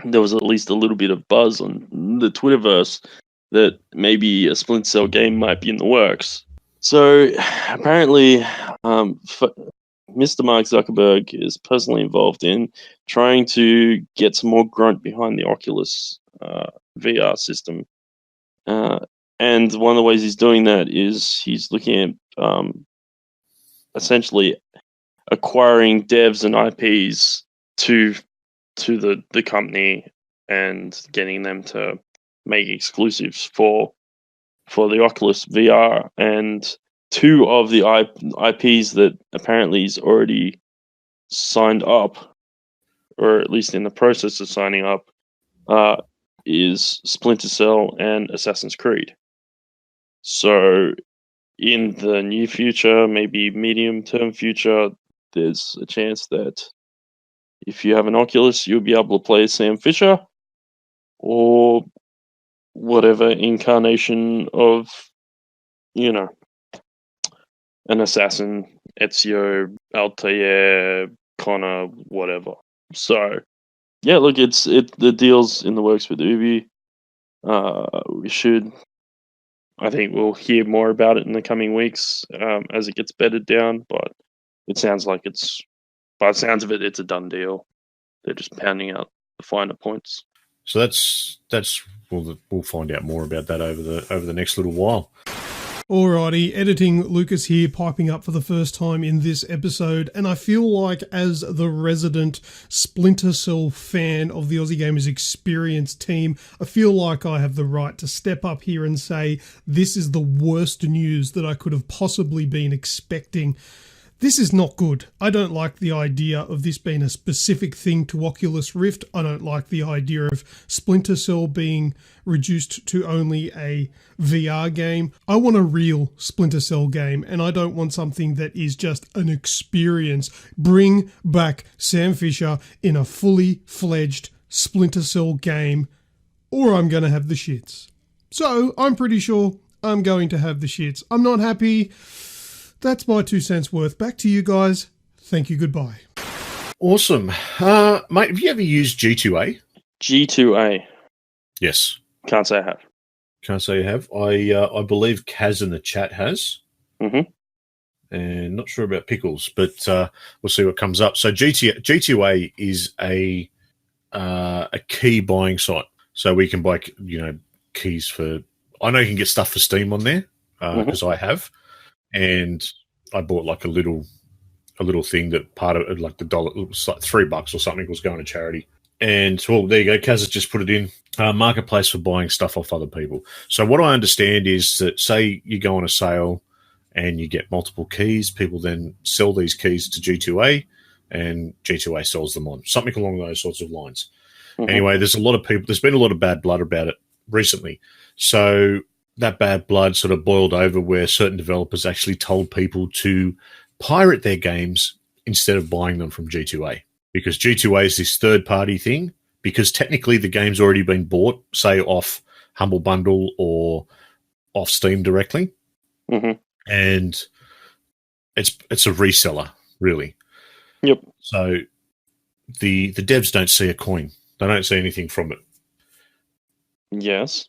there was at least a little bit of buzz on the Twitterverse that maybe a Splinter Cell game might be in the works. So apparently, Mr. Mark Zuckerberg is personally involved in trying to get some more grunt behind the Oculus VR system. And one of the ways he's doing that is he's looking at essentially acquiring devs and IPs to the company and getting them to make exclusives for the Oculus VR. And two of the IPs that apparently he's already signed up, or at least in the process of signing up, is Splinter Cell and Assassin's Creed. So in the near future, maybe medium-term future, there's a chance that if you have an Oculus, you'll be able to play Sam Fisher or whatever incarnation of, an assassin, Ezio, Altair, Connor, whatever. So, yeah, look, the deal's in the works with Ubi. I think we'll hear more about it in the coming weeks as it gets bedded down, but it sounds like by the sounds of it, it's a done deal. they're just pounding out the finer points.
So that's we'll find out more about that over the next little while.
Alrighty, editing Lucas here, piping up for the first time in this episode, and I feel like as the resident Splinter Cell fan of the Aussie Gamers Experience team, I feel like I have the right to step up here and say this is the worst news that I could have possibly been expecting. This is not good. I don't like the idea of this being a specific thing to Oculus Rift. I don't like the idea of Splinter Cell being reduced to only a VR game. I want a real Splinter Cell game, and I don't want something that is just an experience. Bring back Sam Fisher in a fully fledged Splinter Cell game, or I'm going to have the shits. So I'm pretty sure I'm going to have the shits. I'm not happy. That's my 2 cents worth. Back to you guys. Thank you. Goodbye.
Awesome. Mate, have you ever used G2A?
G2A.
Yes.
Can't say I have.
Can't say you have. I believe Kaz in the chat has.
Mm-hmm.
And not sure about Pickles, but we'll see what comes up. So G2A is a key buying site. So we can buy, keys for... I know you can get stuff for Steam on there, because I have. And I bought like a little thing that part of it, like the dollar, it was like $3 or something, was going to charity. And well, there you go. Kaz has just put it in marketplace for buying stuff off other people. So what I understand is that, say you go on a sale and you get multiple keys, people then sell these keys to G2A, and G2A sells them on, something along those sorts of lines. Mm-hmm. Anyway, there's been a lot of bad blood about it recently. So that bad blood sort of boiled over where certain developers actually told people to pirate their games instead of buying them from G2A, because G2A is this third-party thing, because technically the game's already been bought, say, off Humble Bundle or off Steam directly, and it's a reseller, really.
Yep.
So the devs don't see a coin. They don't see anything from it.
Yes.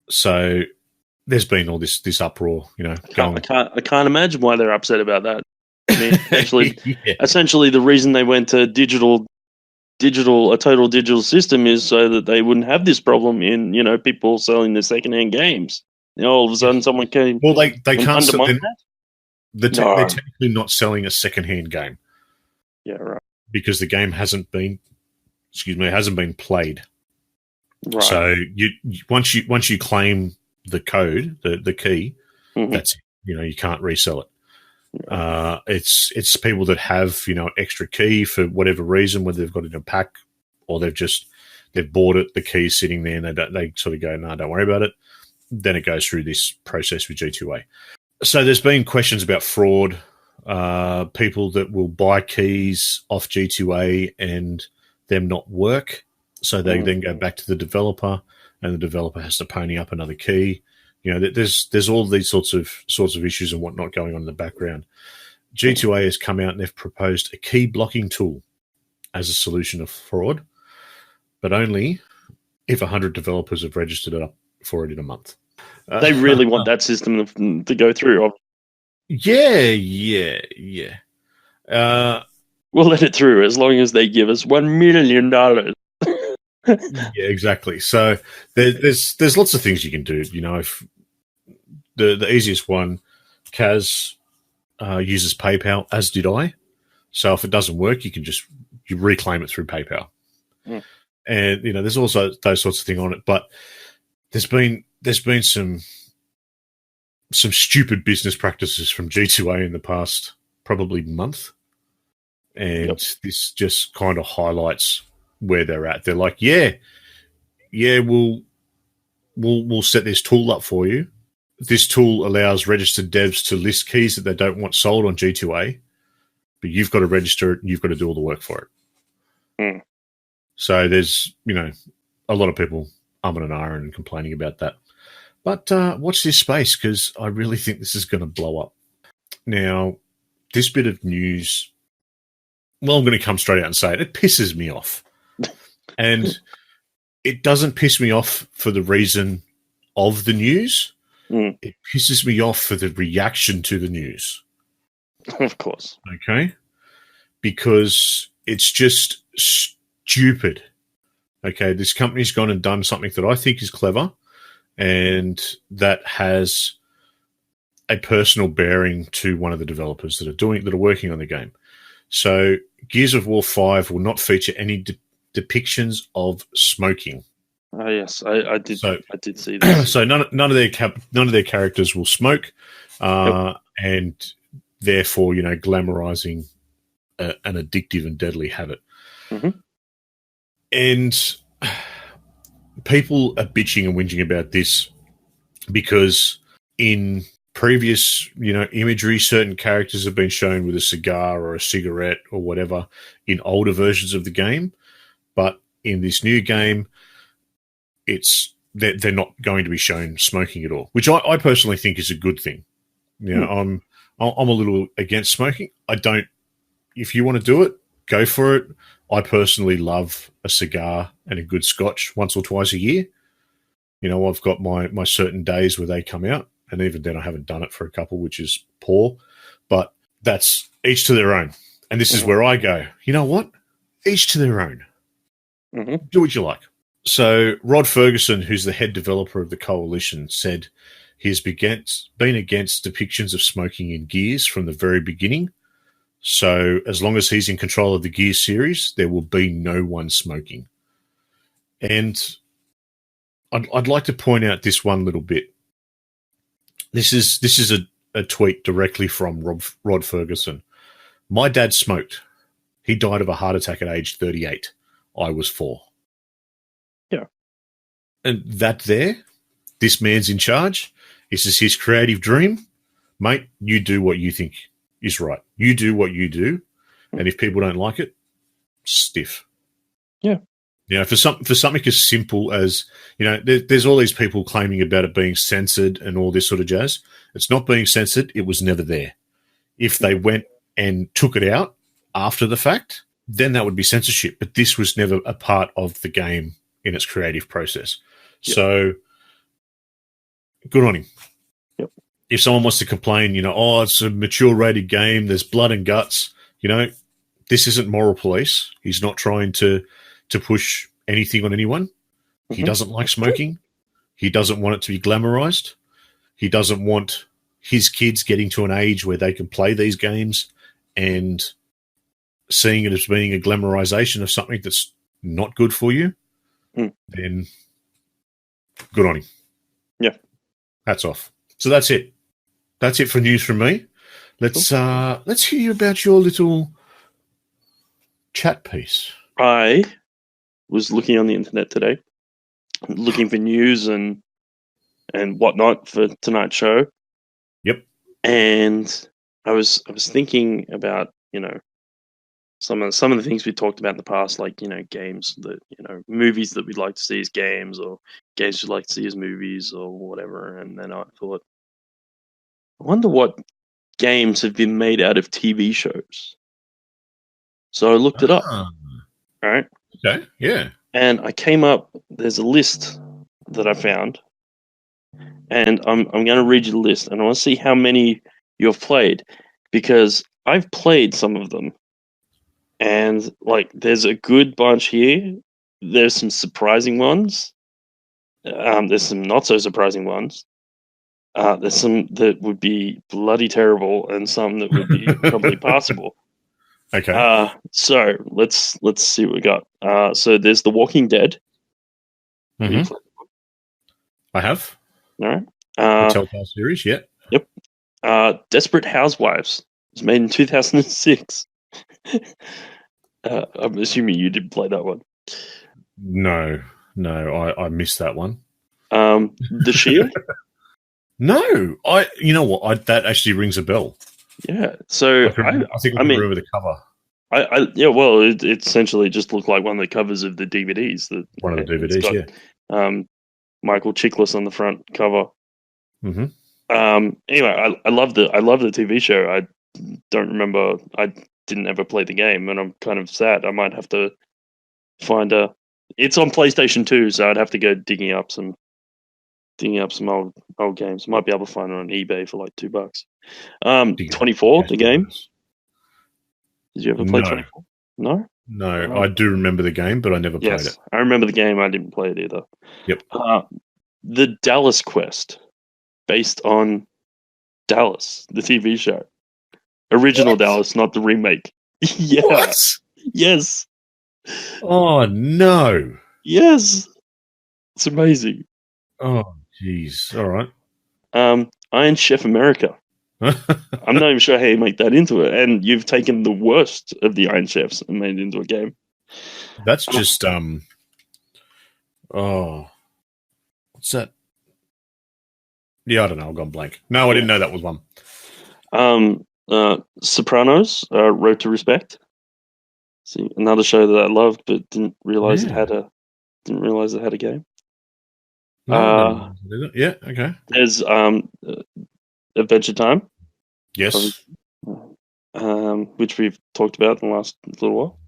So there's been all this uproar,
I can't imagine why they're upset about that. I mean, actually, essentially, the reason they went to a total digital system is so that they wouldn't have this problem in, people selling their secondhand games. All of a sudden, someone came.
Well, they can't. They're
No.
technically not selling a secondhand game.
Yeah, right.
Because the game hasn't been played.
Right.
So once you claim the code, the key, that's it. You can't resell it. It's people that have extra key for whatever reason, whether they've got it in a pack or they've bought it, the key's sitting there, and they sort of go, no, don't worry about it. Then it goes through this process with G2A. So there's been questions about fraud, people that will buy keys off G2A and them not work, so they then go back to the developer, and the developer has to pony up another key. There's all these sorts of issues and whatnot going on in the background. G2A has come out and they've proposed a key blocking tool as a solution of fraud, but only if 100 developers have registered up for it in a month.
They really want that system to go through.
Yeah.
We'll let it through as long as they give us $1 million.
Yeah, exactly. So there's lots of things you can do. If the easiest one, Kaz uses PayPal, as did I. So if it doesn't work, you reclaim it through PayPal. And there's also those sorts of things on it. But there's been some stupid business practices from G2A in the past probably month, and this just kind of highlights where they're at. They're like, we'll set this tool up for you. This tool allows registered devs to list keys that they don't want sold on G2A, but you've got to register it and you've got to do all the work for it. So there's, a lot of people umming and ahhing and complaining about that. But watch this space, because I really think this is going to blow up. Now, this bit of news, well, I'm going to come straight out and say it. It pisses me off. And it doesn't piss me off for the reason of the news. It pisses me off for the reaction to the news.
Of course.
Okay? Because it's just stupid. Okay, this company's gone and done something that I think is clever, and that has a personal bearing to one of the developers that are working on the game. So Gears of War 5 will not feature any depictions of smoking.
Oh yes, I did. So, I did see that.
So none of their characters will smoke, and therefore, glamorizing an addictive and deadly habit.
Mm-hmm.
And people are bitching and whinging about this because in previous, imagery, certain characters have been shown with a cigar or a cigarette or whatever in older versions of the game, but in this new game, they're not going to be shown smoking at all, which I personally think is a good thing. I'm a little against smoking. I don't. If you want to do it, go for it. I personally love a cigar and a good scotch once or twice a year. I've got my certain days where they come out, and even then I haven't done it for a couple, which is poor. But that's each to their own. And this is where I go, you know what? Each to their own.
Mm-hmm.
Do what you like. So Rod Ferguson, who's the head developer of the Coalition, said he's been against depictions of smoking in Gears from the very beginning. So as long as he's in control of the Gears series, there will be no one smoking. And I'd like to point out this one little bit. This is a tweet directly from Rod Ferguson. My dad smoked. He died of a heart attack at age 38. I was 4.
Yeah.
And this man's in charge. This is his creative dream. Mate, you do what you think is right. You do what you do. And if people don't like it, stiff.
Yeah.
For something as simple as, there's all these people claiming about it being censored and all this sort of jazz. It's not being censored. It was never there. If they went and took it out after the fact, then that would be censorship. But this was never a part of the game in its creative process. Yep. So good on him.
Yep.
If someone wants to complain, it's a mature rated game, there's blood and guts, this isn't moral police. He's not trying to push anything on anyone. Mm-hmm. He doesn't like smoking. He doesn't want it to be glamorized. He doesn't want his kids getting to an age where they can play these games and seeing it as being a glamorization of something that's not good for you. Then good on him.
Yeah.
Hats off. So that's it. That's it for news from me. Let's hear about your little chat piece.
I was looking on the internet today, looking for news and whatnot for tonight's show.
Yep.
And I was thinking about, some of the things we talked about in the past, like, games that, movies that we'd like to see as games, or games we'd like to see as movies, or whatever. And then I thought, I wonder what games have been made out of TV shows. So I looked it up. All right.
Okay. Yeah.
And I came up, there's a list that I found. And I'm going to read you the list. And I want to see how many you've played. Because I've played some of them. And, there's a good bunch here. There's some surprising ones. There's some not so surprising ones. There's some that would be bloody terrible, and some that would be probably passable.
Okay.
So let's see what we got. So there's The Walking Dead.
Mm-hmm. I have.
All right.
The Telltale series, yeah.
Yep. Desperate Housewives. It was made in 2006. I'm assuming you didn't play that one.
No, I missed that one.
The Shield?
No, you know what? That actually rings a bell.
Yeah, so
I think I remember the cover.
Well, it essentially just looked like one of the covers of the DVDs.
One of the DVDs,
yeah. Michael Chiklis on the front cover.
Mm-hmm.
Anyway, I love the TV show. I don't remember. I didn't ever play the game, and I'm kind of sad. I might have to find it's on PlayStation 2, so I'd have to go digging up some old games. Might be able to find it on eBay for like $2. 24, the game. Did you ever play 24? No?
No, I do remember the game, but I never played
Yes,
it.
I remember the game. I didn't play it either.
Yep.
The Dallas Quest, based on Dallas, the TV show. Original
What?
Dallas, not the remake. Yeah.
What?
Yes.
Oh, no.
Yes. It's amazing.
Oh, jeez. All right.
Iron Chef America. I'm not even sure how you make that into it. And you've taken the worst of the Iron Chefs and made it into a game.
That's just what's that? Yeah, I don't know. I've gone blank. No, I didn't know that was one.
Sopranos, Road to Respect. See, another show that I loved, but didn't realize it had a game.
No, yeah, okay.
There's Adventure Time,
Yes.
which we've talked about in the last little while.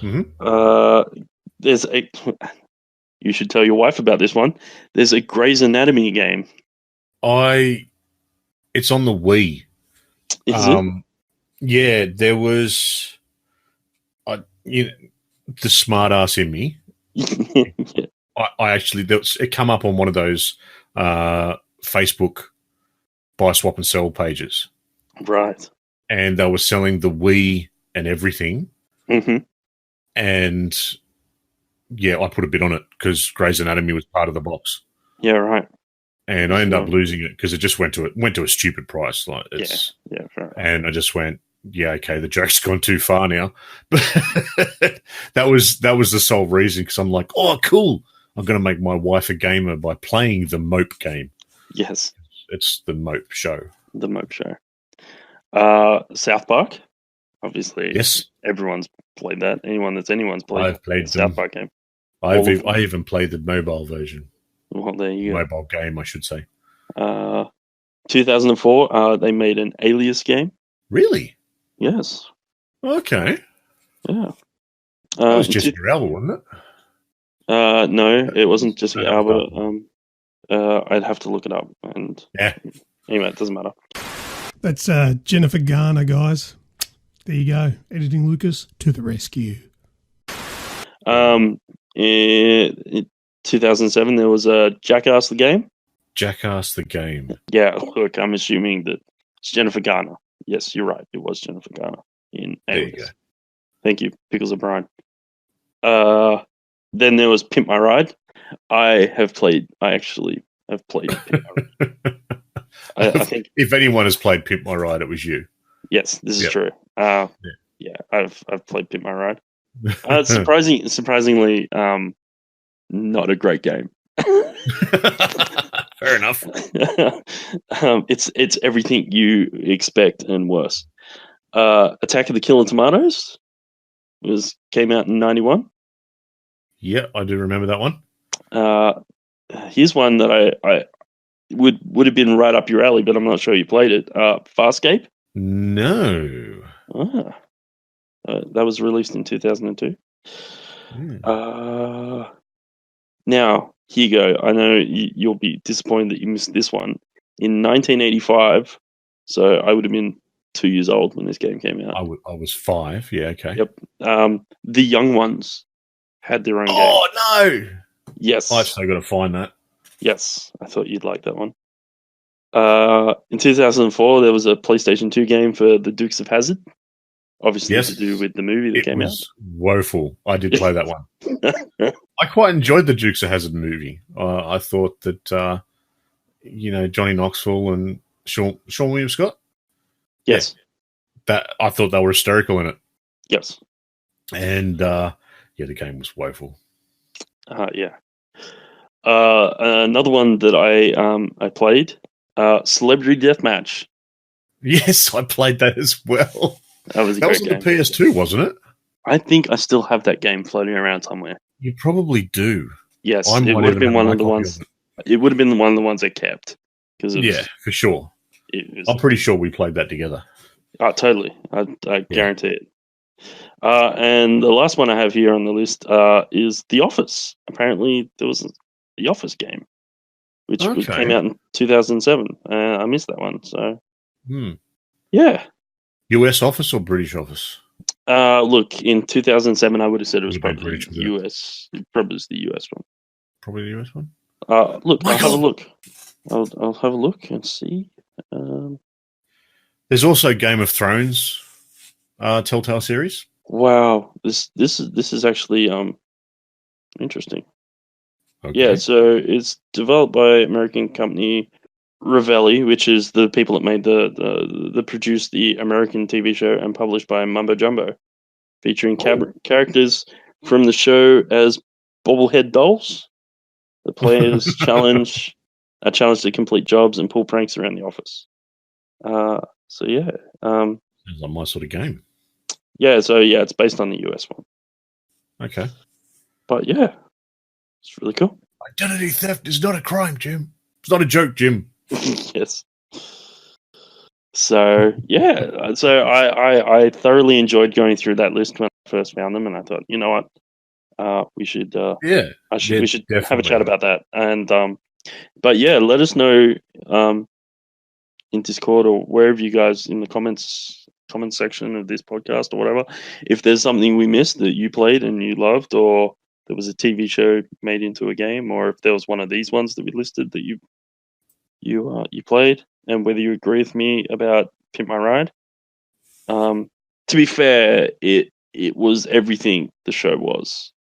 Mm-hmm.
There's a. You should tell your wife about this one. There's a Grey's Anatomy game.
It's on the Wii.
Is it?
Yeah, there was, the smart ass in me.
Yeah.
I actually, it come up on one of those Facebook buy, swap, and sell pages,
Right.
and they were selling the Wii and everything.
Mm-hmm.
And yeah, I put a bid on it because Grey's Anatomy was part of the box.
Yeah. Right.
And I ended up losing it because it just went to a stupid price. Like it's,
Yeah. Fair.
and I just went, yeah, okay, the joke's gone too far now. But that was the sole reason, because I'm like, oh, cool, I'm going to make my wife a gamer by playing the Mope game.
Yes.
It's the Mope show.
The Mope Show. South Park. Obviously,
Yes,
everyone's played that. Anyone's played.
I've played
the South
them.
Park game.
I even played the mobile version.
Well, there you go.
Mobile game, I should say.
2004, they made an Alias game.
Really?
Yes.
Okay.
Yeah.
That was Jessica Alba, wasn't it?
No, it wasn't Jessica
No,
Alba. I'd have to look it up. And
Yeah.
anyway, it doesn't matter.
That's Jennifer Garner, guys. There you go. Editing Lucas to the rescue.
In 2007, there was a Jackass the game.
Jackass the game.
Yeah, look, I'm assuming that it's Jennifer Garner. Yes, you're right. It was Jennifer Garner in
There you
Alias.
go.
Thank you, Pickles O'Brien. Then there was Pimp My Ride. I actually have played Pimp My Ride. I think
If anyone has played Pimp My Ride, it was you.
yes, this is
Yep.
true.
Yeah.
I've played Pimp My Ride. Surprisingly, not a great game.
Fair enough.
It's everything you expect and worse. Attack of the Killer Tomatoes came out in 91.
Yeah, I do remember that one.
Here's one that I would have been right up your alley, but I'm not sure you played it. Farscape.
No.
That was released in 2002.
Hmm.
Now, here you go. I know you'll be disappointed that you missed this one. In 1985, so I would have been 2 years old when this game came out.
I was 5. Yeah, okay.
Yep. The Young Ones had their own game.
Oh, no.
Yes.
I've still got to find that.
Yes. I thought you'd like that one. In 2004, there was a PlayStation 2 game for the Dukes of Hazzard. Obviously,
Yes.
to do with the movie that
It
came out.
was woeful. I did play that one. I quite enjoyed the Dukes of Hazzard movie. I thought that, Johnny Knoxville and Sean William Scott,
Yes.
that I thought they were hysterical in it.
Yes.
And, the game was woeful.
Yeah. Another one that I played, Celebrity Deathmatch.
Yes, I played that as well.
That was a
That was
great
on
game.
the PS2, wasn't it?
I think I still have that game floating around somewhere.
You probably do.
Yes,
I
it
might
would have
even
been
have
one
my
of the
copy
ones.
of it.
It would have been one of the ones I kept because
Yeah, for sure. I'm pretty sure we played that together.
totally. I guarantee it. And the last one I have here on the list is The Office. Apparently, there was The Office game, which
Okay.
came out in 2007. I missed that one. So,
Hmm.
yeah.
US Office or British Office?
Look, in 2007, I would have said it was
Would have been
probably
British, wouldn't it?
US. It probably was the US one.
Probably the US one.
Look, I'll have a
Michael!
look. I'll have a look and see.
There's also Game of Thrones Telltale series.
Wow, this is actually interesting.
Okay.
Yeah, so it's developed by American company Ravelli, which is the people that made the produced the American TV show, and published by Mumbo Jumbo, featuring characters from the show as bobblehead dolls. The players are challenged to complete jobs and pull pranks around the office. So yeah,
Sounds like my sort of game.
yeah. So yeah, it's based on the US one,
Okay.
but yeah, it's really cool.
Identity theft is not a crime, Jim. It's not a joke, Jim.
Yes. So yeah, so I thoroughly enjoyed going through that list when I first found them, and I thought, you know what, we should
Yeah.
we should have a
definitely.
chat about that. And but yeah, let us know in Discord or wherever you guys in the comment section of this podcast or whatever, if there's something we missed that you played and you loved, or there was a TV show made into a game, or if there was one of these ones that we listed that you played, and whether you agree with me about Pimp My Ride. To be fair, it was everything the show was.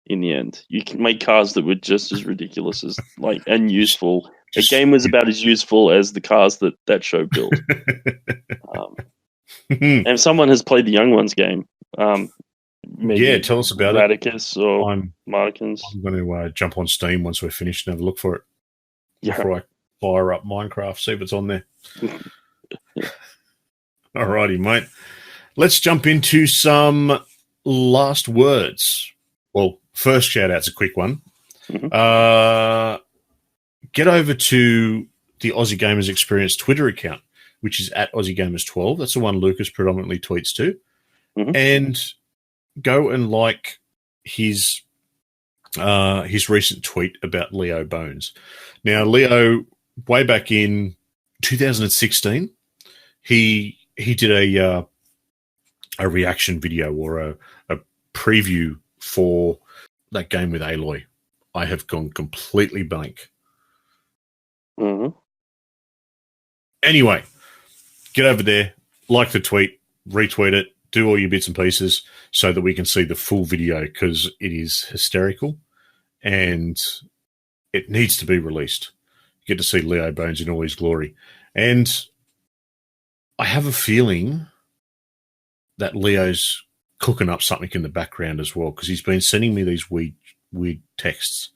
In the end, you can make cars that were just as ridiculous as and useful. The game was about as useful as the cars that show built. And if someone has played the Young Ones game, maybe
tell us about
Radicus or
I'm
Markins.
going to jump on Steam once we're finished and have a look for it.
Yeah.
Before I fire up Minecraft, see if it's on there. Alrighty, mate. Let's jump into some last words. Well, first shout out's a quick one.
Mm-hmm.
Get over to the Aussie Gamers Experience Twitter account, which is at Aussie Gamers 12. That's the one Lucas predominantly tweets to.
Mm-hmm.
And go and like his recent tweet about Leo Bones. Now, Leo, way back in 2016, he did a reaction video or a preview for that game with Aloy. I have gone completely blank.
Mm-hmm.
Anyway, get over there, like the tweet, retweet it, do all your bits and pieces so that we can see the full video, because it is hysterical and it needs to be released. You get to see Leo Bones in all his glory. And I have a feeling that Leo's cooking up something in the background as well, because he's been sending me these weird texts.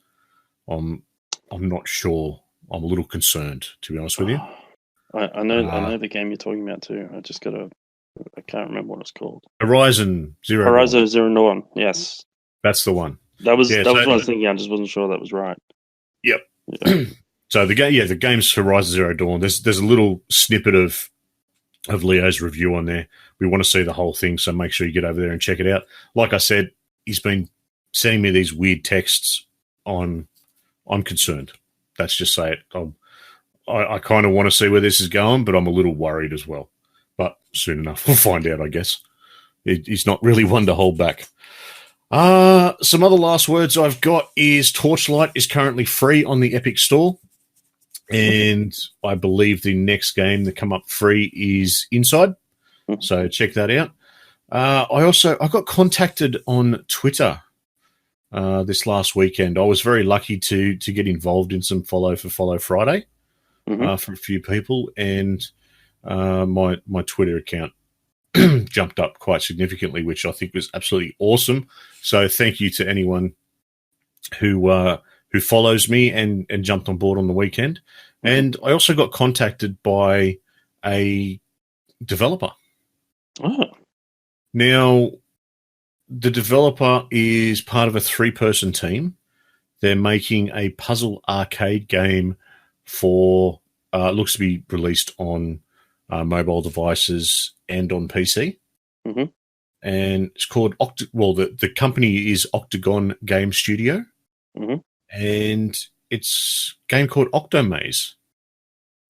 I'm not sure. I'm a little concerned, to be honest with you.
I know the game you're talking about too. I can't remember what it's called.
Horizon Zero
Dawn. Yes,
that's the one.
That was what I was thinking. I just wasn't sure that was right.
Yep.
Yeah.
So the game's Horizon Zero Dawn. There's a little snippet of Leo's review on there. We want to see the whole thing, so make sure you get over there and check it out. Like I said, he's been sending me these weird texts. I'm concerned. Let's just say it. I kind of want to see where this is going, but I'm a little worried as well. But soon enough, we'll find out, I guess. He's not really one to hold back. Some other last words I've got is Torchlight is currently free on the Epic Store. And I believe the next game that come up free is Inside. So check that out. I got contacted on Twitter this last weekend. I was very lucky to get involved in some Follow for Follow Friday for a few people, and my Twitter account jumped up quite significantly, which I think was absolutely awesome. So thank you to anyone who follows me and jumped on board on the weekend. And I also got contacted by a developer.
Oh.
Now, the developer is part of a 3-person team. They're making a puzzle arcade game for looks to be released on mobile devices and on PC.
Mm-hmm.
And it's called the company is Octagon Game Studio.
Mm-hmm.
And it's a game called Octomaze.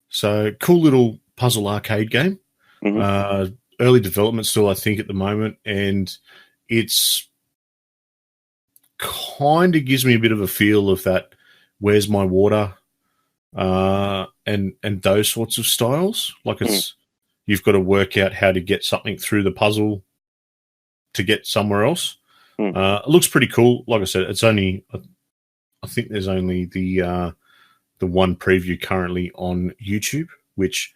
So cool little puzzle arcade game.
Mm-hmm.
early development still, I think, at the moment, and it's kind of gives me a bit of a feel of that. Where's my water? And those sorts of styles. Like you've got to work out how to get something through the puzzle to get somewhere else. It looks pretty cool. Like I said, it's only, I think there's only the one preview currently on YouTube, which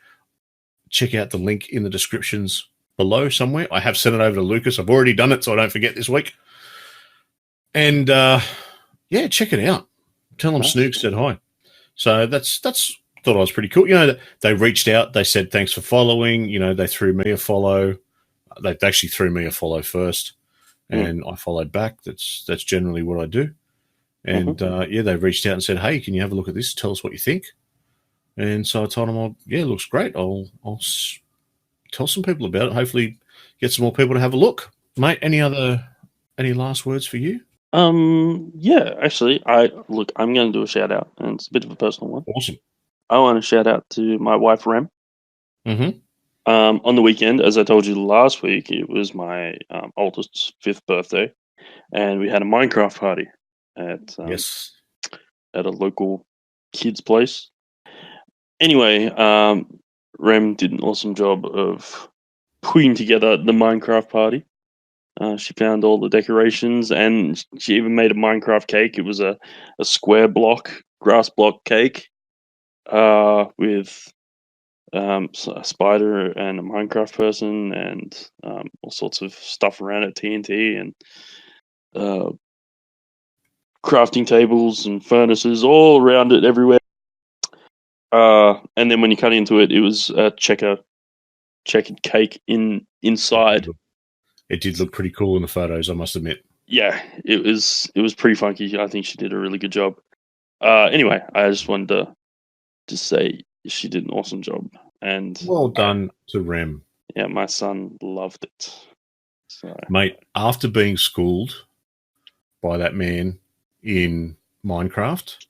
check out the link in the descriptions below somewhere. I have sent it over to Lucas. I've already done it, so I don't forget this week. And yeah, check it out. Tell them Snoogs said hi. So that's thought I was pretty cool. You know, they reached out. They said thanks for following. You know, they threw me a follow. They actually threw me a follow first, and I followed back. That's generally what I do. And yeah, they reached out and said, "Hey, can you have a look at this? Tell us what you think." And so I told them, "Yeah, it looks great. I'll tell some people about it. Hopefully, get some more people to have a look." Mate, any last words for you?
Yeah, actually, I'm going to do a shout out, and it's a bit of a personal one.
Awesome.
I want to shout out to my wife, Rem.
Mm-hmm.
On the weekend, as I told you last week, it was my oldest's 5th birthday, and we had a Minecraft party at a local kids' place. Anyway, Rem did an awesome job of putting together the Minecraft party. She found all the decorations, and she even made a Minecraft cake. It was a square block, grass block cake with a spider and a Minecraft person, and all sorts of stuff around it, TNT and crafting tables and furnaces all around it everywhere. And then when you cut into it, it was a checkered cake inside.
It did look pretty cool in the photos, I must admit.
Yeah, it was pretty funky. I think she did a really good job. Anyway, I just wanted to just say she did an awesome job. And
well done to Rem.
Yeah, my son loved it. So.
Mate, after being schooled by that man in Minecraft,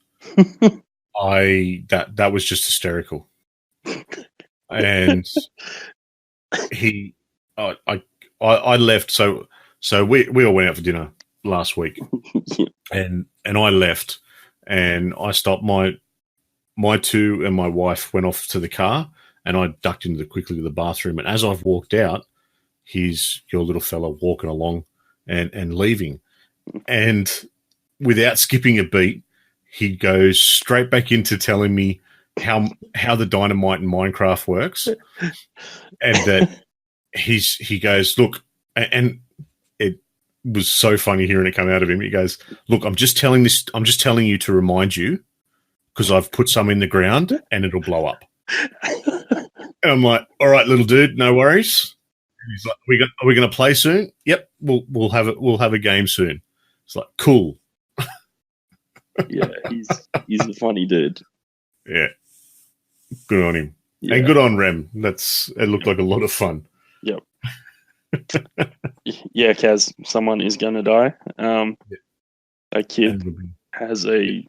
that was just hysterical. And I left, so we all went out for dinner last week, and I left, and I stopped. My two and my wife went off to the car, and I ducked quickly to the bathroom. And as I've walked out, here's your little fella walking along and leaving, and without skipping a beat, he goes straight back into telling me how the dynamite in Minecraft works, and that he goes, look, and it was so funny hearing it come out of him. He goes, look, I'm just telling you to remind you, because I've put some in the ground and it'll blow up. And I'm like, all right, little dude, no worries. And he's like, are we going to play soon? Yep, we'll have a game soon. It's like, cool.
Yeah, he's a funny dude.
Yeah, good on him,
yeah.
And good on Rem. It looked like a lot of fun.
Yep. Yeah, Kaz, someone is going to die. A kid has a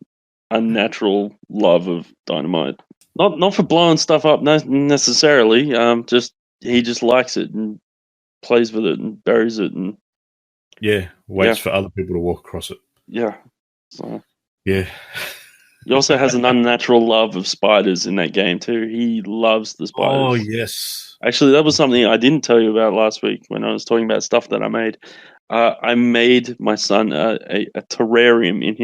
unnatural love of dynamite. Not for blowing stuff up necessarily. He just likes it and plays with it and buries it and
waits for other people to walk across it.
Yeah. So
yeah.
He also has an unnatural love of spiders in that game too. He loves the spiders.
Oh yes.
Actually, that was something I didn't tell you about last week when I was talking about stuff that I made. I made my son a terrarium in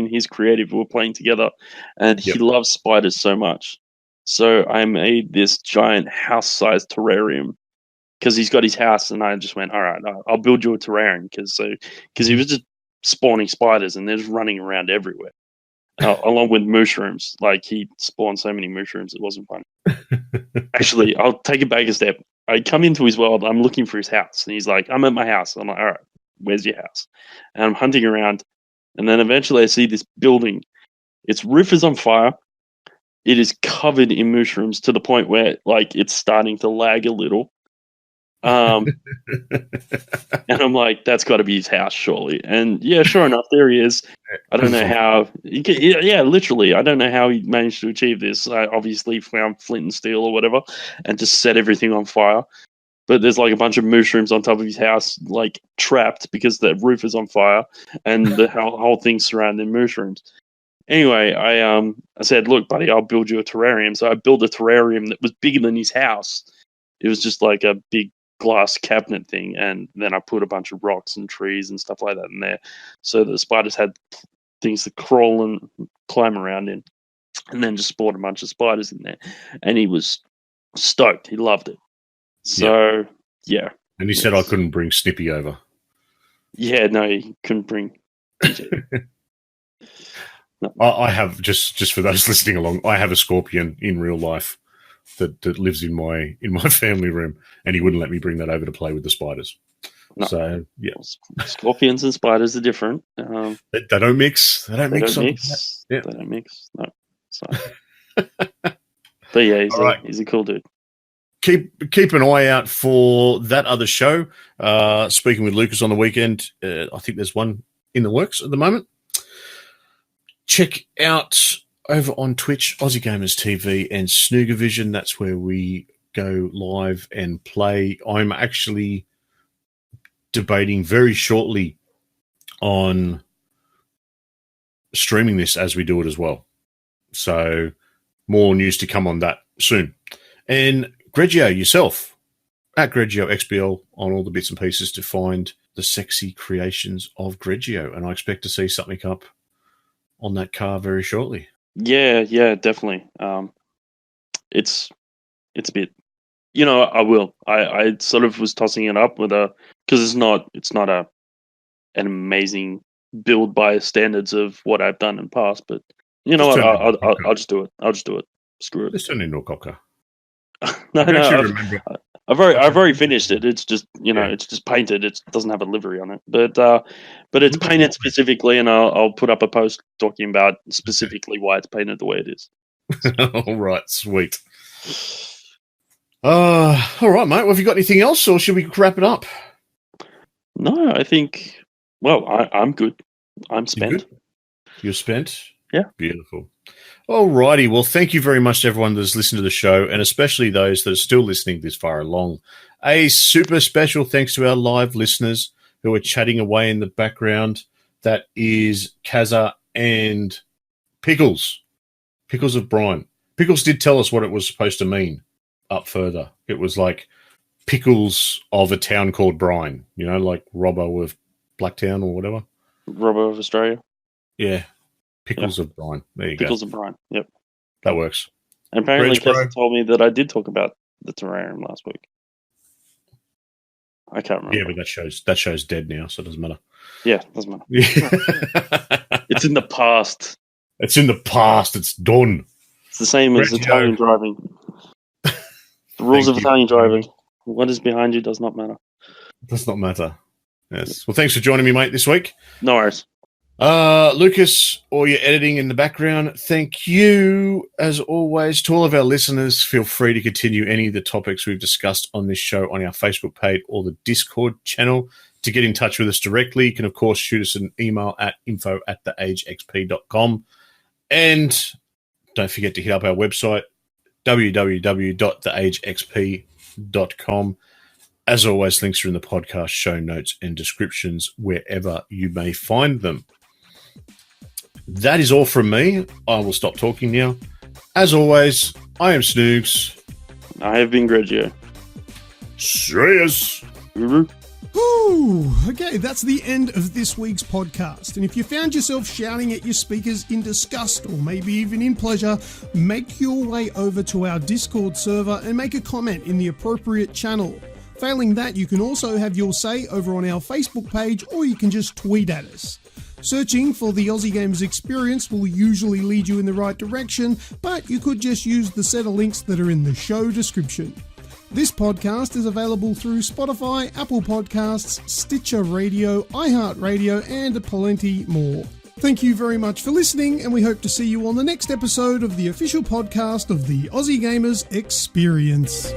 his creative. We were playing together, and he loves spiders so much. So I made this giant house-sized terrarium because he's got his house, and I just went, all right, I'll build you a terrarium because he was just spawning spiders and they're just running around everywhere, along with mushrooms. Like he spawned so many mushrooms, it wasn't funny. Actually, I'll take it back a step. I come into his world. I'm looking for his house, and he's like, "I'm at my house." I'm like, "All right, where's your house?" And I'm hunting around, and then eventually I see this building. Its roof is on fire. It is covered in mushrooms to the point where, like, it's starting to lag a little. And I'm like, that's got to be his house, surely. And yeah, sure enough, there he is. I don't know how. Literally, I don't know how he managed to achieve this. I obviously found flint and steel or whatever, and just set everything on fire. but there's like a bunch of mushrooms on top of his house, like trapped because the roof is on fire and the whole thing's surrounded in mushrooms. Anyway, I said, look, buddy, I'll build you a terrarium. So I built a terrarium that was bigger than his house. It was just like a big glass cabinet thing, and then I put a bunch of rocks and trees and stuff like that in there, so the spiders had things to crawl and climb around in, and then just spawned a bunch of spiders in there, and he was stoked. He loved it. So yeah.
And he said I couldn't bring Snippy over.
Yeah, no, he couldn't bring.
No. I have just for those listening along, I have a scorpion in real life that lives in my family room, and he wouldn't let me bring that over to play with the spiders. No. So yeah,
scorpions and spiders are different.
They don't mix. They don't mix.
Yeah. They don't mix. No. So. But yeah, he's a cool dude.
Keep an eye out for that other show. Speaking with Lucas on the weekend, I think there's one in the works at the moment. Check out over on Twitch, Aussie Gamers TV and Snooger Vision. That's where we go live and play. I'm actually debating very shortly on streaming this as we do it as well. So more news to come on that soon. And Grejio, yourself, at Grejio XBL on all the bits and pieces to find the sexy creations of Grejio. And I expect to see something up on that car very shortly.
Yeah, definitely. It's a bit, I will. I sort of was tossing it up with because it's not an amazing build by standards of what I've done in the past, but I'll just do it. I'll just do it. Screw it.
Let's turn into a cocker.
No. I've already finished it. It's just it's just painted. It doesn't have a livery on it, but it's painted specifically, and I'll put up a post talking about specifically why it's painted the way it is.
All right, sweet. All right, mate. Well, have you got anything else, or should we wrap it up?
No, I think. Well, I'm good. I'm spent.
You're spent.
Yeah.
Beautiful. All righty. Well, thank you very much to everyone that's listened to the show, and especially those that are still listening this far along. A super special thanks to our live listeners who are chatting away in the background. That is Kaza and Pickles. Pickles of Brine. Pickles did tell us what it was supposed to mean up further. It was like pickles of a town called Brine, like Robbo of Blacktown or whatever.
Robbo of Australia.
Yeah. Pickles of Brine. There you
Pickles of Brine. Yep.
That works.
And apparently, Kevin told me that I did talk about the terrarium last week. I can't remember.
Yeah, but that show's dead now, so it doesn't matter.
Yeah, it doesn't matter. It's in the past.
It's in the past. It's done.
It's the same as Italian driving. The rules of Italian driving. What is behind you does not matter.
Does not matter. Yes. Well, thanks for joining me, mate, this week.
No worries.
Lucas, or your editing in the background, thank you, as always, to all of our listeners. Feel free to continue any of the topics we've discussed on this show on our Facebook page or the Discord channel. To get in touch with us directly, you can, of course, shoot us an email at info@theagexp.com. And don't forget to hit up our website, www.theagexp.com. As always, links are in the podcast show notes and descriptions wherever you may find them. That is all from me. I will stop talking now. As always, I am Snoogs.
I have been Grejio.
Serious.
Ooh, okay, that's the end of this week's podcast. And if you found yourself shouting at your speakers in disgust or maybe even in pleasure, make your way over to our Discord server and make a comment in the appropriate channel. Failing that, you can also have your say over on our Facebook page, or you can just tweet at us. Searching for the Aussie Gamers Experience will usually lead you in the right direction, but you could just use the set of links that are in the show description. This podcast is available through Spotify, Apple Podcasts, Stitcher Radio, iHeartRadio, and plenty more. Thank you very much for listening, and we hope to see you on the next episode of the official podcast of the Aussie Gamers Experience.